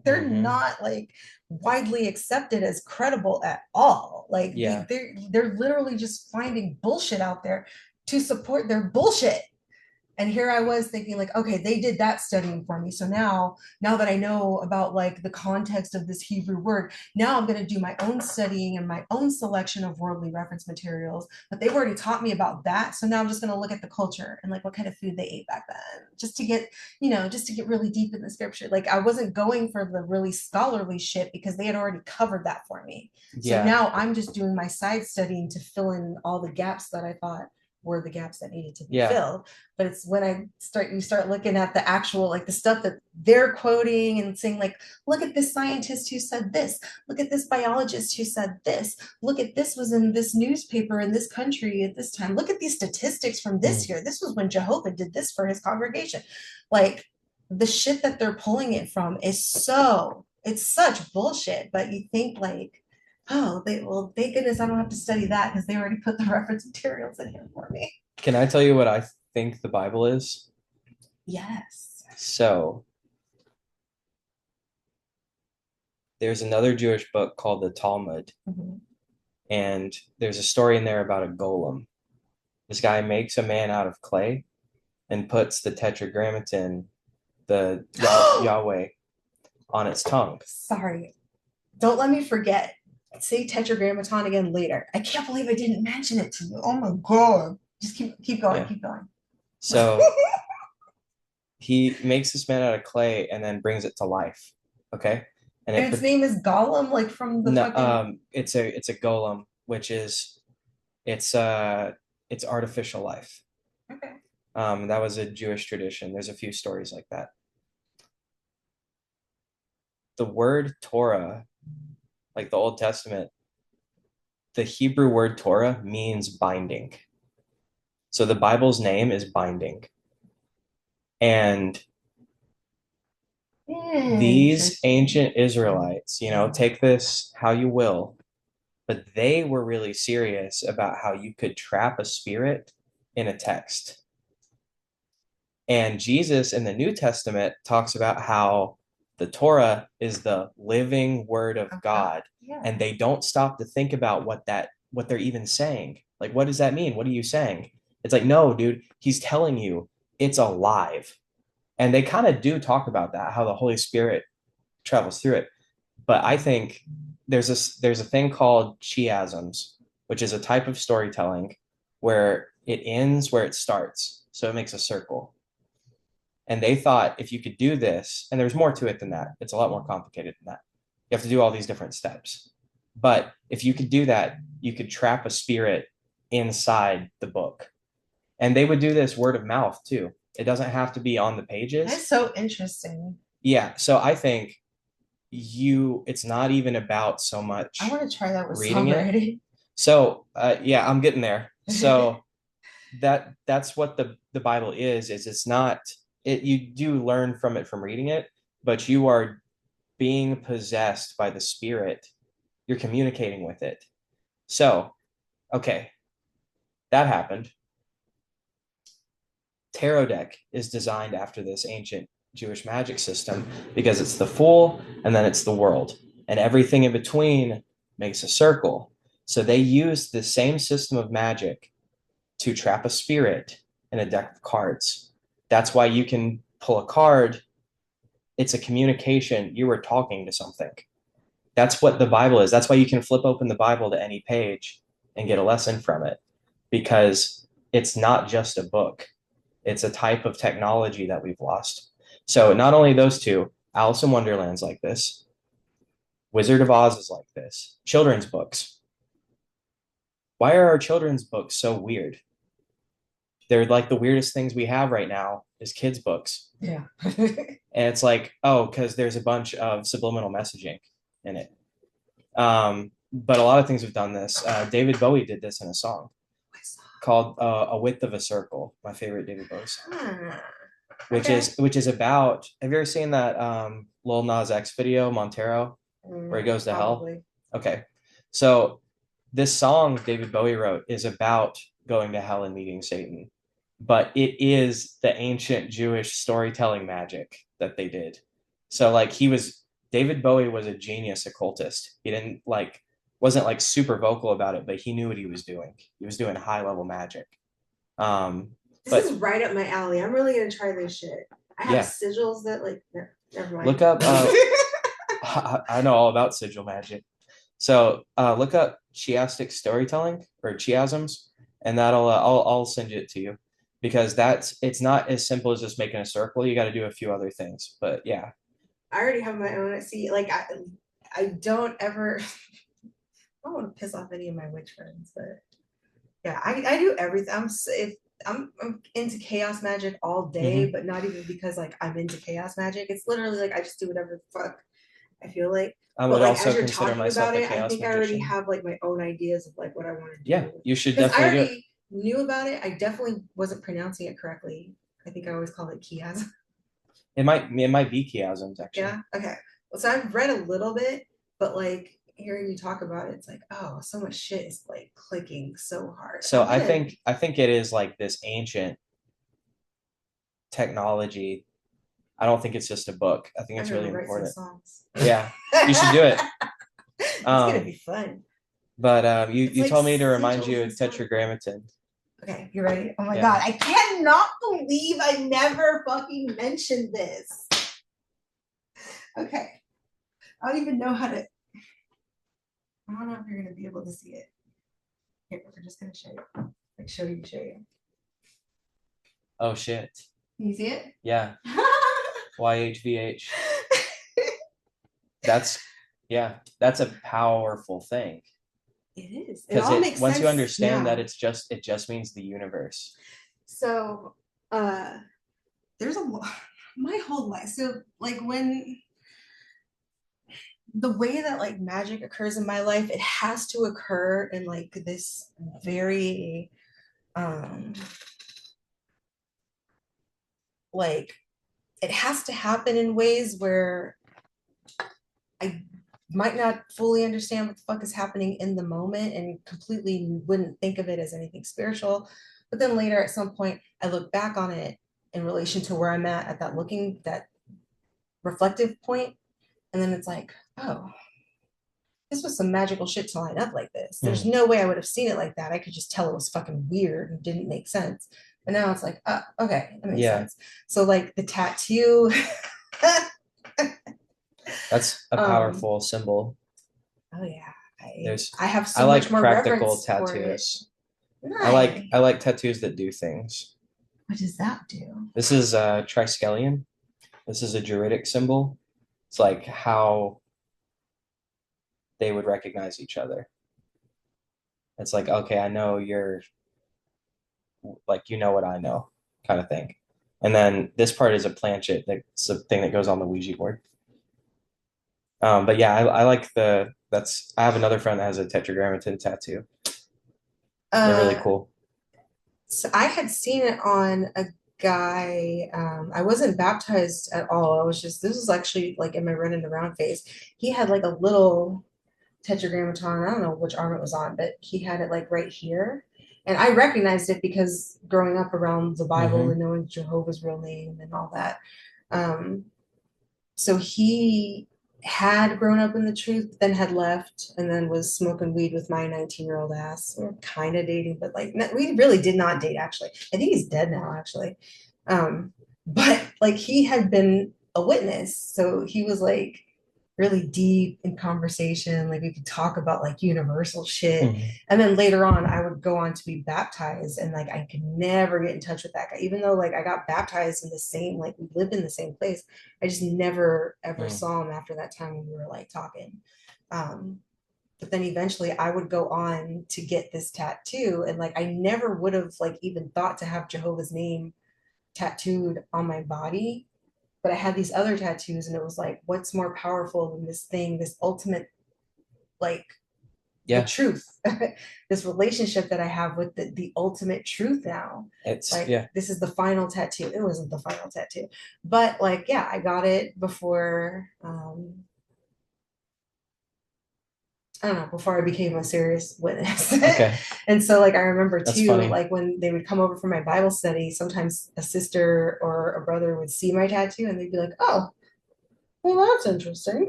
they're Mm-hmm. not like widely accepted as credible at all. Like Yeah. they're literally just finding bullshit out there to support their bullshit. And here I was thinking like, okay, they did that studying for me. So now that I know about like the context of this Hebrew word, now I'm going to do my own studying and my own selection of worldly reference materials. But they've already taught me about that. So now I'm just going to look at the culture and like what kind of food they ate back then, just to get really deep in the scripture. Like I wasn't going for the really scholarly shit because they had already covered that for me. So Yeah. now I'm just doing my side studying to fill in all the gaps that I thought were the gaps that needed to be Yeah. filled. But it's when you start looking at the actual like the stuff that they're quoting and saying like, look at this scientist who said this, look at this biologist who said this, look at this was in this newspaper in this country at this time, look at these statistics from this Mm. year, this was when Jehovah did this for his congregation. Like the shit that they're pulling it from is it's such bullshit. But you think like, oh, thank goodness I don't have to study that because they already put the reference materials in here for me. Can I tell you what I think the Bible is? Yes. So there's another Jewish book called the Talmud, Mm-hmm. and there's a story in there about a golem. This guy makes a man out of clay and puts the tetragrammaton, the Yahweh, on its tongue. Sorry. Don't let me forget. Say tetragrammaton again later. I can't believe I didn't mention it to you. Oh my god. Just keep going, Yeah. keep going. So he makes this man out of clay and then brings it to life. Okay. And And its name is Gollum, like from the no, fucking. it's a golem, which is it's it's artificial life. Okay. That was a Jewish tradition. There's a few stories like that. The word Torah, like the Old Testament, the Hebrew word Torah means binding. So the Bible's name is binding. And these ancient Israelites, take this how you will, but they were really serious about how you could trap a spirit in a text. And Jesus in the New Testament talks about how the Torah is the living word of God. Yeah. And they don't stop to think about what they're even saying. Like, what does that mean? What are you saying? It's like, no, dude, he's telling you it's alive. And they kind of do talk about that, how the Holy Spirit travels through it. But I think there's a thing called chiasms, which is a type of storytelling where it ends where it starts. So it makes a circle. And they thought if you could do this, and there's more to it than that, it's a lot more complicated than that. You have to do all these different steps. But if you could do that, you could trap a spirit inside the book. And they would do this word of mouth too. It doesn't have to be on the pages. That's so interesting. Yeah. So I think it's not even about so much I want to try that with reading songwriting. it. So yeah, I'm getting there. So that's what the Bible is it's not it you do learn from it from reading it, but you are being possessed by the Spirit. You're communicating with it. So, okay, that happened. Tarot deck is designed after this ancient Jewish magic system because it's the Fool and then it's the World, and everything in between makes a circle. So they use the same system of magic to trap a spirit in a deck of cards. That's why you can pull a card. It's a communication. You are talking to something. That's what the Bible is. That's why you can flip open the Bible to any page and get a lesson from it, because it's not just a book. It's a type of technology that we've lost. So not only those two, Alice in Wonderland's like this, Wizard of Oz is like this, children's books. Why are our children's books so weird? They're like the weirdest things we have right now is kids' books. Yeah. And it's like, oh, because there's a bunch of subliminal messaging in it. But a lot of things have done this. David Bowie did this in a song called "A Width of a Circle." My favorite David Bowie song, which is about. Have you ever seen that Lil Nas X video, Montero, where he goes to Probably. hell? Okay, so this song David Bowie wrote is about going to hell and meeting Satan, but it is the ancient Jewish storytelling magic that they did. So like David Bowie was a genius occultist. He wasn't like super vocal about it, but he knew what he was doing. He was doing high level magic. This is right up my alley. I'm really gonna try this shit. I have sigils that never mind. Look up. I know all about sigil magic. So look up chiastic storytelling or chiasms, and I'll send it to you, because it's not as simple as just making a circle. You got to do a few other things, but yeah. I already have my own. See, I don't ever. I don't want to piss off any of my witch friends, but yeah, I do everything. I'm into chaos magic all day, but not even because I'm into chaos magic. It's literally I just do whatever the fuck I feel like. I But would also as you're consider talking myself about a it, I chaos think I already magician. have my own ideas of what I want to do. Yeah, you should Because I definitely do it. already knew about it. I definitely wasn't pronouncing it correctly. I think I always call it chiasm. It might be chiasms actually. Yeah. Okay. Well, so I've read a little bit, but hearing you talk about it, it's oh, so much shit is clicking so hard. So I think it is like this ancient technology. I don't think it's just a book. I think I'm it's gonna really write some important. songs. Yeah, you should do it. It's gonna Um, be fun. but you It's you like told me to remind sigils you and of stuff. Tetragrammaton. Okay, you ready? Oh my Yeah. god, I cannot believe I never fucking mentioned this. Okay, I don't even know how to. I don't know if you're gonna be able to see it. Here, we're just gonna show you. Like show you. Oh shit. Can you see it? Yeah. YHVH. That's yeah. That's a powerful thing. It is. It Because all it makes once you sense understand that now. it just means the universe. So, there's a my whole life. So, like when the way that like magic occurs in my life, it has to occur in like this very um like it has to happen in ways where I might not fully understand what the fuck is happening in the moment and completely wouldn't think of it as anything spiritual. But then later at some point, I look back on it in relation to where I'm at that reflective point, and then it's like, oh, this was some magical shit to line up like this. There's Mm. no way I would have seen it like that. I could just tell it was fucking weird and didn't make sense. And now it's like, oh, okay, that makes Yeah, sense. So like the tattoo, that's a um, powerful symbol. oh yeah, There's I have I so much like more practical reverence for it. tattoos. Nice. I like tattoos that do things. What does that do? This is triskelion. This is a Druidic symbol. It's like how they would recognize each other. It's like, okay, I know you're like you know what I know, kind of thing. And then this part is a planchet. That's a thing that goes on the Ouija board. But yeah, I like the that's I have another friend that has a tetragrammaton tattoo. They're really Uh, cool. so I had seen it on a guy. I wasn't baptized at all. I was just this was actually like in my running around phase. He had like a little tetragrammaton. I don't know which arm it was on, but he had it like right here. And I recognized it because growing up around the Bible Hmm. and knowing Jehovah's real name and all that. Um, so he had grown up in the truth, then had left, and then was smoking weed with my 19-year-old ass. We are kind of dating, but like we really did not date actually. I think he's dead now, actually. Um, but like he had been a witness, so he was like really deep in conversation. Like we could talk about like universal shit. Hmm. And then later on, I would go on to be baptized, and like I could never get in touch with that guy, even though like I got baptized in the same, like we lived in the same place. I just never ever Mm. saw him after that time when we were like talking. Um, but then eventually I would go on to get this tattoo, and like I never would have like even thought to have Jehovah's name tattooed on my body, but I had these other tattoos, and it was like, what's more powerful than this thing, this ultimate, like the Yeah, truth, this relationship that I have with the ultimate truth now. it's Like, yeah. this is the final tattoo. It wasn't the final tattoo, but like, yeah, I got it before, I don't know, before I became a serious witness. Okay, And so, like, I remember that's too, funny. like, when they would come over for my Bible study, sometimes a sister or a brother would see my tattoo and they'd be like, oh, well, that's interesting.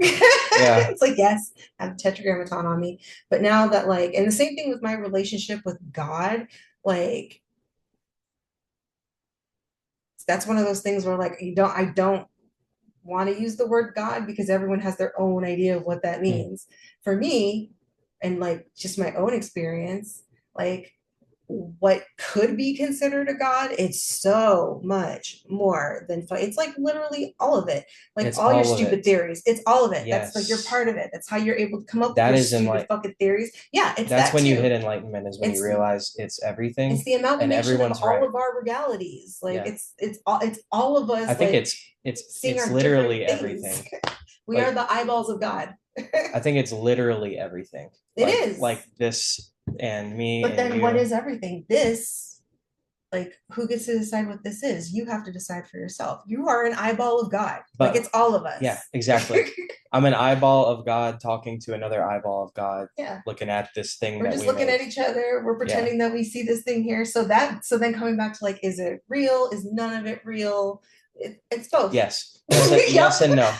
Yeah. It's like, yes, I have a tetragrammaton on me. But now that, like, and the same thing with my relationship with God, like, that's one of those things where, like, I don't want to use the word God because everyone has their own idea of what that Mm. means. For me, and like just my own experience, like what could be considered a god, it's so much more than fun. It's like literally all of it, like It's all your all of stupid it. theories. It's all of it. That's like you're Yes. part of it. That's how you're able to come up with That your is in stupid like fucking theories. Yeah, it's that's that when you too. hit enlightenment is when you It's realize it's it's everything the and amalgamation of everyone's all right. of our realities. Like Yeah. it's all of I us think like seeing it's our different literally things. everything. We are Like the eyeballs of God. I think it's literally everything. It is. Like this and me But and then what you. is everything? This, like, who gets to decide what this is? You have to decide for yourself. You are an eyeball of God. Like, But it's all of yeah, us. exactly. I'm an eyeball of God talking to another eyeball of God, Yeah. looking at this thing We're that just we looking made. at each other. We're Yeah. pretending that we see this thing here. So then coming back to like, is it real? Is none of it real? It's both. Yes. Yes and no.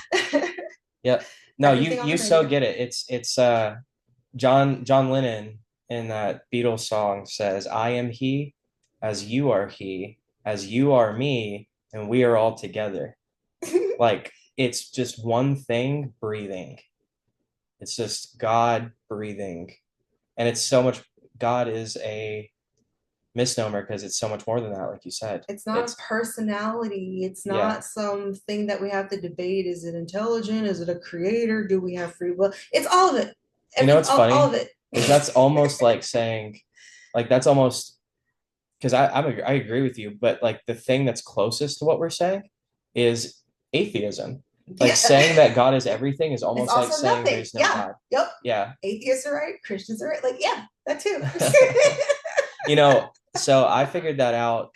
Yep. No, you Everything on you the so menu. get it. It's John Lennon in that Beatles song says, "I am he, as you are me, and we are all together." Like it's just one thing breathing. It's just God breathing. And it's so much God is a misnomer because it's so much more than that, like you said. It's not a It's personality. It's yeah. not something that we have to debate. Is it intelligent? Is it a creator? Do we have free will? It's all of it. You know Every what's all of funny? it. Is that's almost like saying, like that's almost because I agree with you, but like the thing that's closest to what we're saying is atheism. Like Yeah. saying that God is everything is It's almost like also saying nothing. there's no Yeah. God. Yep. Yeah. Atheists are right. Christians are right. Like, yeah, that too. You know, so I figured that out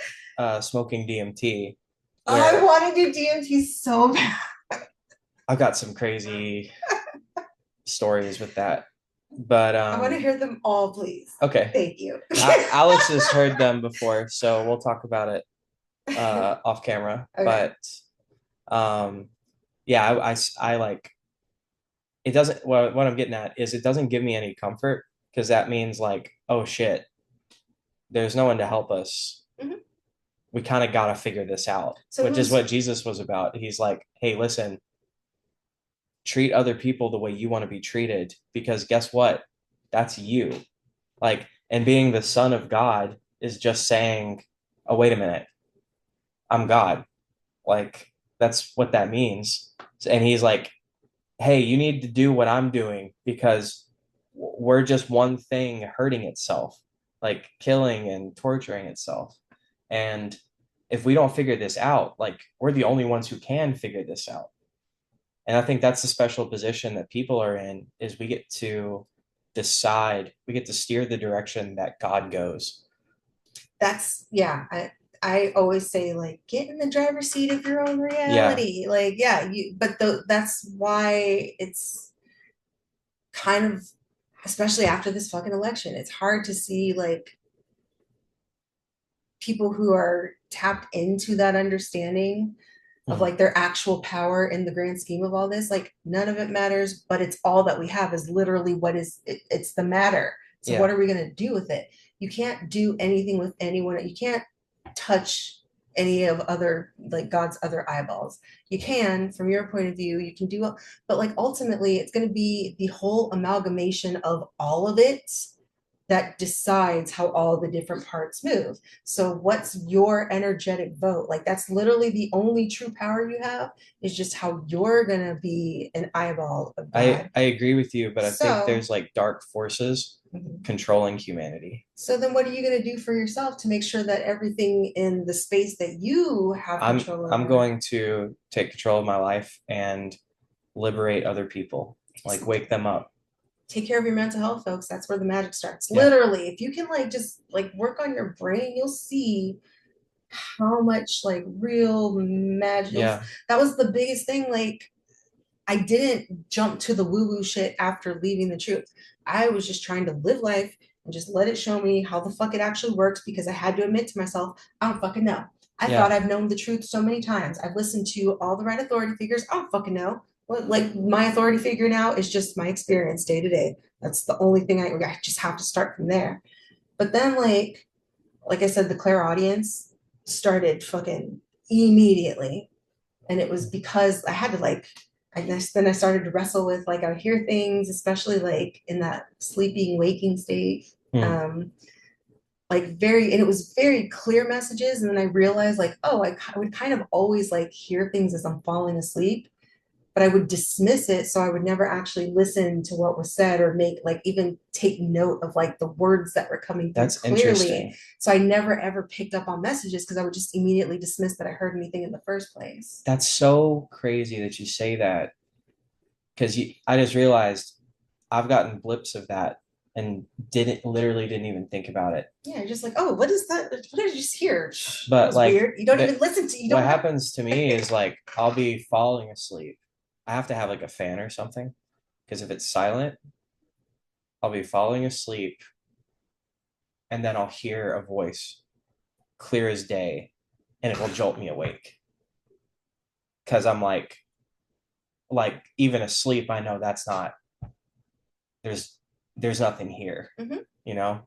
smoking DMT, I where want to do DMT so bad. I've got some crazy stories with that. But I want to hear them all, please. okay. Thank you. Alex has heard them before, so we'll talk about it off camera. Okay. But um, yeah, I like it doesn't. Well, what I'm getting at is it doesn't give me any comfort because that means like, oh shit, there's no one to help us. Mhm. We kind of got to figure this out, So which is who's what Jesus was about. He's like, hey, listen, treat other people the way you want to be treated because guess what? That's you. Like, and being the son of God is just saying, oh, wait a minute, I'm God. Like, that's what that means. And he's like, hey, you need to do what I'm doing because we're just one thing hurting itself, like killing and torturing itself. And if we don't figure this out, like, we're the only ones who can figure this out. And I think that's the special position that people are in is we get to decide, we get to steer the direction that God goes. that's yeah. I always say like get in the driver's seat of your own Yeah. reality. Like yeah, you but that's why it's kind of especially after this fucking election, it's hard to see like people who are tapped into that understanding of Mhm. like their actual power in the grand scheme of all this. Like none of it matters, but it's all that we have is literally what is it's the matter. So what Yeah. are we going to do with it? You can't do anything with anyone. You can't touch any of other like God's other eyeballs. You can from your point of view, you can do, but like ultimately it's going to be the whole amalgamation of all of it that decides how all the different parts move. So what's your energetic vote? Like that's literally the only true power you have is just how you're gonna be an eyeball of God. I agree with you, but I think So there's like dark forces controlling humanity. so then what are you gonna do for yourself to make sure that everything in the space that you have control I'm over? going to take control of my life and liberate other people, like wake them up. Take care of your mental health, folks. That's where the magic starts. Yeah. Literally, if you can like just like work on your brain, you'll see how much like real magic. Yeah. That was the biggest thing. Like I didn't jump to the woo woo shit after leaving the truth. I was just trying to live life and just let it show me how the fuck it actually works because I had to admit to myself, I don't fucking know. I thought Yeah. I've known the truth so many times. I've listened to all the right authority figures. I don't fucking know. Well, like my authority figure now is just my experience day to day. That's the only thing I just have to start from there. But then like I said, the clairaudience started fucking immediately. And it was because I had to like, I guess then I started to wrestle with like, I would hear things, especially like in that sleeping, waking state. Hmm. Um, like very, and it was very clear messages. And then I realized like, oh, I would kind of always like hear things as I'm falling asleep, but I would dismiss it. So I would never actually listen to what was said or make like even take note of like the words that were coming through That's clearly. interesting. So I never ever picked up on messages because I would just immediately dismiss that I heard anything in the first place. That's so crazy that you say that because I just realized I've gotten blips of that and didn't even think about it. Yeah, you're just like, oh, what is that? What did you just hear? That But was like weird. You don't the even listen to, you what don't know. happens to me is like I'll be falling asleep. I have to have like a fan or something because if it's silent, I'll be falling asleep and then I'll hear a voice clear as day and it will jolt me awake. because I'm like even asleep, I know that's not there's there's nothing here, Mhm. you know?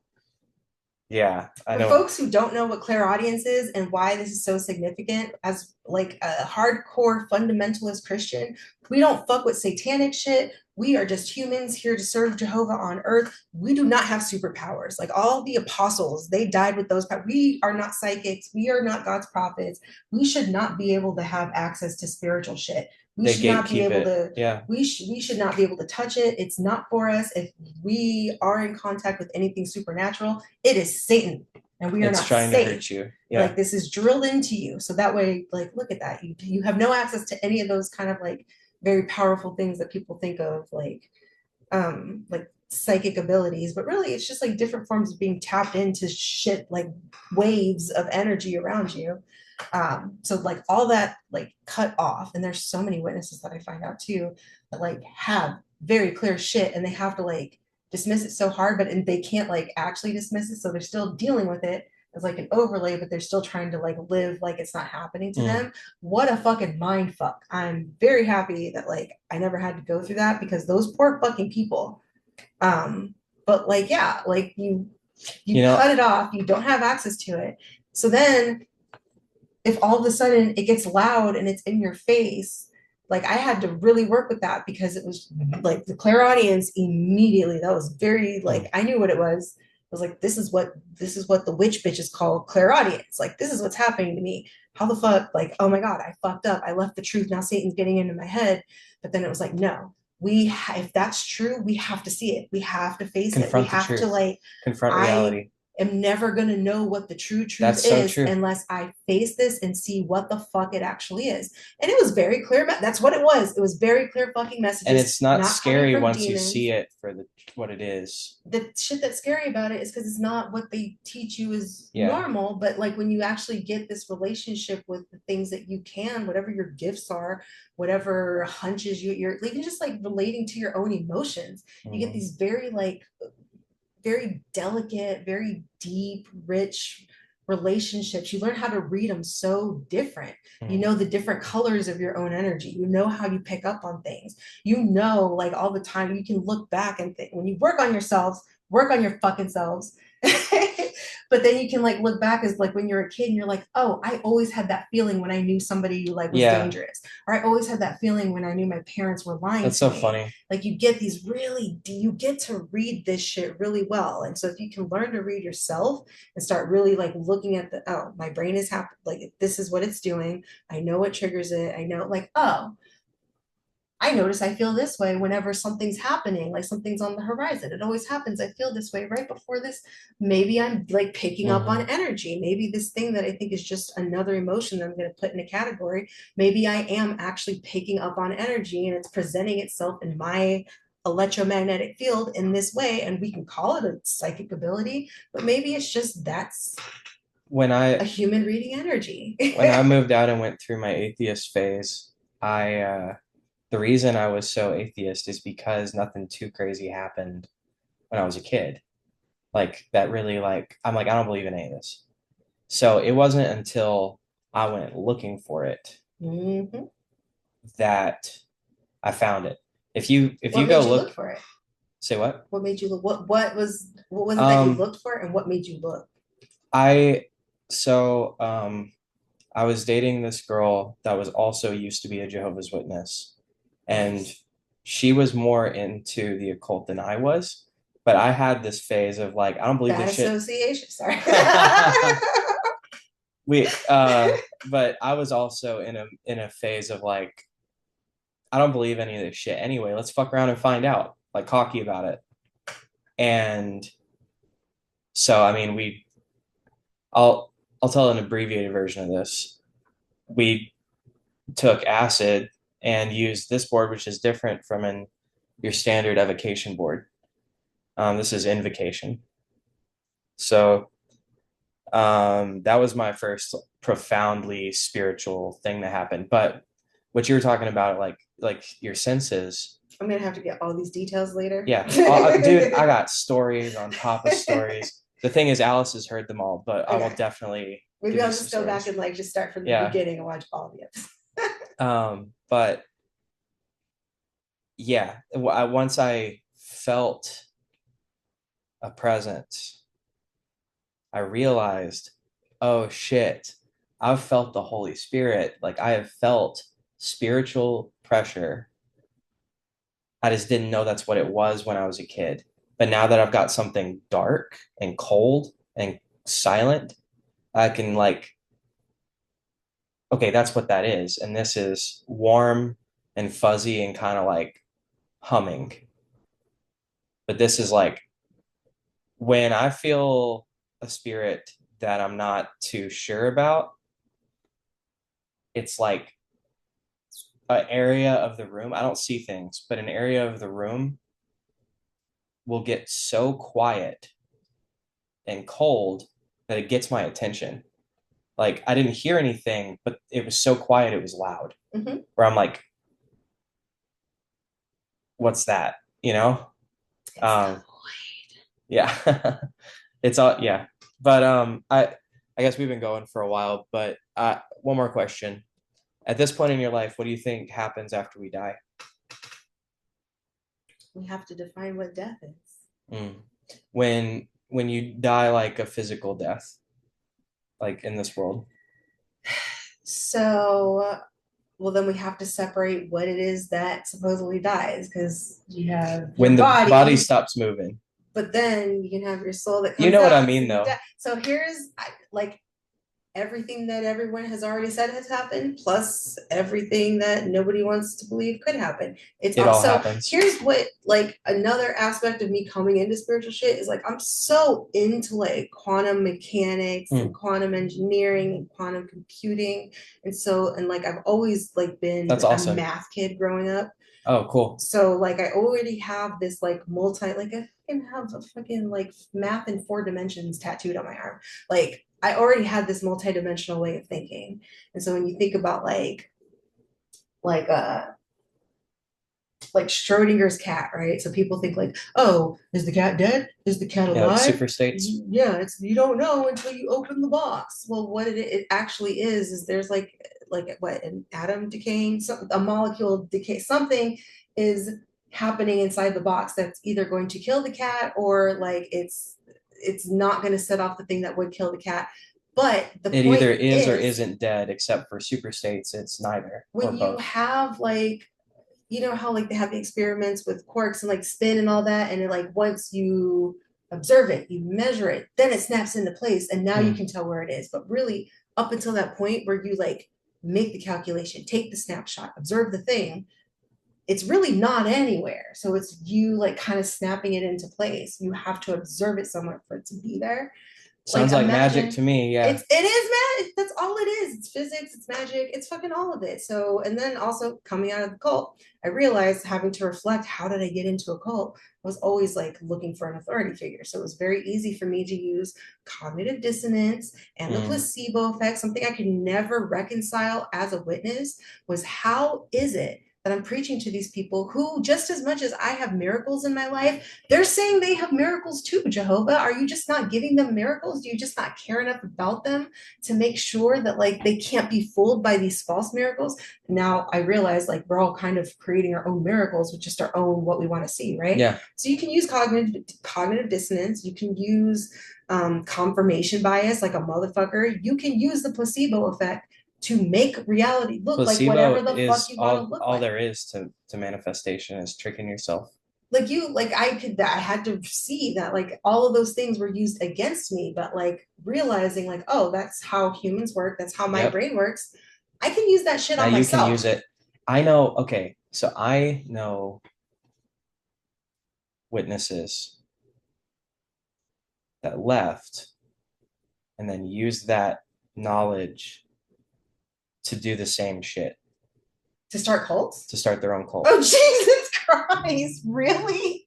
Yeah, I For know. folks who don't know what clairaudience is and why this is so significant, as like a hardcore fundamentalist Christian, we don't fuck with satanic shit. We are just humans here to serve Jehovah on earth. We do not have superpowers. Like all the apostles, they died with those powers. We are not psychics. We are not God's prophets. We should not be able to have access to spiritual shit. We They should not be gatekeep able it. to Yeah. we should not be able to touch it. It's not for us. If we are in contact with anything supernatural, it is Satan, and we are It's not trying to safe. hurt you. Yeah. Like this is drilled into you. So that way, like, look at that. You have no access to any of those kind of like very powerful things that people think of, like psychic abilities, but really it's just like different forms of being tapped into shit, like waves of energy around you. So like all that like cut off, and there's so many witnesses that I find out too that like have very clear shit, and they have to like dismiss it so hard, but and they can't like actually dismiss it, so they're still dealing with it as like an overlay, but they're still trying to like live like it's not happening to Mm. them. What a fucking mind fuck. I'm very happy that like I never had to go through that, because those poor fucking people. But like yeah, like you You know, cut it off, you don't have access to it. So then if all of a sudden it gets loud and it's in your face, like I had to really work with that, because it was like the clairaudience immediately. That was very like I knew what it was. I was like, this is what the witch bitch is called, clairaudience. Like this is what's happening to me. How the fuck? Like, oh my God, I fucked up. I left the truth. Now Satan's getting into my head. But then it was like, no, if that's true, we have to see it. We have to face it. We confront the have to truth, like, confront I reality. am never going to know what the true truth That's so is true. unless I face this and see what the fuck it actually is. And it was very clear. That's what it was. It was very clear fucking And messages, it's not not coming scary from once you demons. see it for what it is. The shit that's scary about it is because it's not what they teach you is Yeah. normal. But like when you actually get this relationship with the things that you can, whatever your gifts are, whatever hunches you're even just like relating to your own emotions, you get these very like very delicate, very deep, rich relationships. You learn how to read them so different. You know the different colors of your own energy. You know how you pick up on things. You know, like all the time, you can look back and think when you work on yourselves, work on your fucking selves. But then you can like look back as like when you're a kid and you're like, oh, I always had that feeling when I knew somebody like was Yeah. dangerous, or I always had that feeling when I knew my parents were lying That's to so me. funny. Like you get these really, you get to read this shit really well. And so if you can learn to read yourself and start really like looking at the, oh, my brain is happy, like this is what it's doing. I know what triggers it. I know like, oh, I notice I feel this way whenever something's happening, like something's on the horizon. It always happens. I feel this way right before this. Maybe I'm like picking up on energy. Maybe this thing that I think is just another emotion that I'm going to put in a category. Maybe I am actually picking up on energy and it's presenting itself in my electromagnetic field in this way. And we can call it a psychic ability, but maybe it's just that's When a I human reading energy. when I moved out and went through my atheist phase, I the reason I was so atheist is because nothing too crazy happened when I was a kid. Like that really like I'm like I don't believe in any of this. So it wasn't until I went looking for it Mm-hmm. that I found it. If you What go made you look look, for it? say what? What made you look? What was it that you Um, looked for, and what made you look? I so I was dating this girl that was also used to be a Jehovah's Witness, and Nice. she was more into the occult than I was. But I had this phase of like, I don't believe Bad this shit. association. Sorry. we but I was also in a phase of like, I don't believe any of this shit anyway. Let's fuck around and find out, like cocky about it. And so I mean I'll I'll tell an abbreviated version of this. We took acid and used this board, which is different from your standard evocation board. This is invocation. So that was my first profoundly spiritual thing that happened. But what you were talking about, like your senses, I'm gonna have to get all these details later. yeah, dude, I got stories on top of stories. The thing is, Alice has heard them all, but I will Okay. definitely Maybe give I'll you some just go back stories. and like just start from the Yeah, beginning and watch all the episodes. But yeah, once I felt a presence, I realized, oh shit, I've felt the Holy Spirit. Like I have felt spiritual pressure. I just didn't know that's what it was when I was a kid. But now that I've got something dark and cold and silent, I can like, okay, that's what that is. And this is warm and fuzzy and kind of like humming. But this is like when I feel a spirit that I'm not too sure about, it's like an area of the room. I don't see things, but an area of the room will get so quiet and cold that it gets my attention. Like I didn't hear anything, but it was so quiet it was loud. Mm-hmm. Where I'm like, what's that? You know? It's the Um, yeah. It's all yeah. But I guess we've been going for a while, but one more question. At this point in your life, what do you think happens after we die? we have to define what death is. Mm. When you die like a physical death, like in this world. So, well, then we have to separate what it is that supposedly dies because you have your When the body body, stops moving. but then you can have your soul that You comes know what I out. So mean you though. die. So here's like everything that everyone has already said has happened, plus everything that nobody wants to believe could happen. It's It all all so happens. here's what like another aspect of me coming into spiritual shit is like I'm so into like quantum mechanics and Mm, quantum engineering and quantum computing. And so and like I've always like been that's a awesome. math kid growing up. Oh, cool. So like I already have this like multi like I fucking have a fucking like math in 4 dimensions tattooed on my arm. Like I already had this multi-dimensional way of thinking. And so when you think about like uh like Schrodinger's cat, right? So people think like, oh, is the cat dead? Is the cat Yeah, like alive? super states. Yeah, it's you don't know until you open the box. Well, what it actually is there's like what an atom decaying, some, a molecule decay, something is happening inside the box that's either going to kill the cat or like it's not going to set off the thing that would kill the cat. But the It point either is or is isn't dead, except for super states, it's neither or when you both. have like you know how like they have the experiments with quarks and like spin and all that and it like once you observe it you measure it then it snaps into place and now you Mm. can tell where it is but really up until that point where you like make the calculation take the snapshot observe the thing it's really not anywhere so it's you like kind of snapping it into place you have to observe it somewhere for it to be there like Sounds like magic imagine to me. Yeah. it is magic. That's all it is. It's physics, it's magic, it's fucking all of it. So and then also coming out of the cult, I realized having to reflect how did I get into a cult was always like looking for an authority figure. So it was very easy for me to use cognitive dissonance and the Mm. placebo effect. Something I could never reconcile as a witness was how is it that I'm preaching to these people who, just as much as I have miracles in my life, they're saying they have miracles too, Jehovah. Are you just not giving them miracles? Do you just not care enough about them to make sure that like they can't be fooled by these false miracles? Now I realize like we're all kind of creating our own miracles with just our own what we want to see, right? Yeah. So you can use cognitive dissonance, you can use confirmation bias like a motherfucker, you can use the placebo effect to make reality look like whatever Placebo the fuck is you want to all look all like. there is to manifestation is tricking yourself. Like you, like I had to see that like all of those things were used against me, but like realizing like, oh, that's how humans work, that's how my Yep. brain works. I can use that shit Now on you can use myself. it. I know, okay, so I know witnesses that left and then used that knowledge to do the same shit, To start cults? to start their own cult. Oh Jesus Christ, really?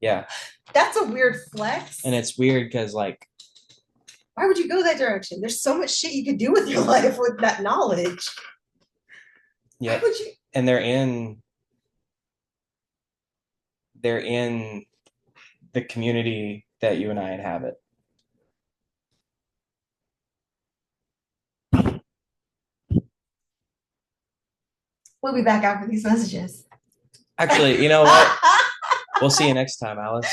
Yeah. That's a weird flex. And it's weird because like, Why would you go that direction? There's so much shit you could do with your life with that knowledge. Why yep. would you? And they're in the community that you and I inhabit. We'll be back after these messages. Actually, you know what? We'll see you next time, Alice.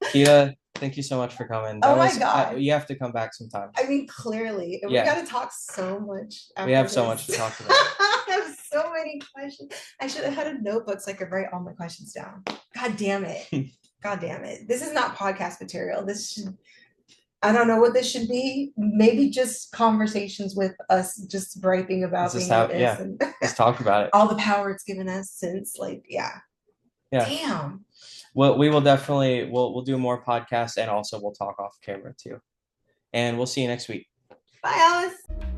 Kita, thank you so much for coming. Oh my God. You have to come back sometime. I mean, clearly, we Yeah, got to talk so much we after have so this. much to talk about. I have so many questions. I should have had a notebook so I could write all my questions down. God damn it. God damn it. This is not podcast material. This should, I don't know what this should be. Maybe just conversations with us just griping about Let's just being have, this and let's talk about it. all the power it's given us since, like, yeah. Yeah. Damn. Well, we will definitely we'll do more podcasts, and also we'll talk off camera too. And we'll see you next week. Bye, Alice.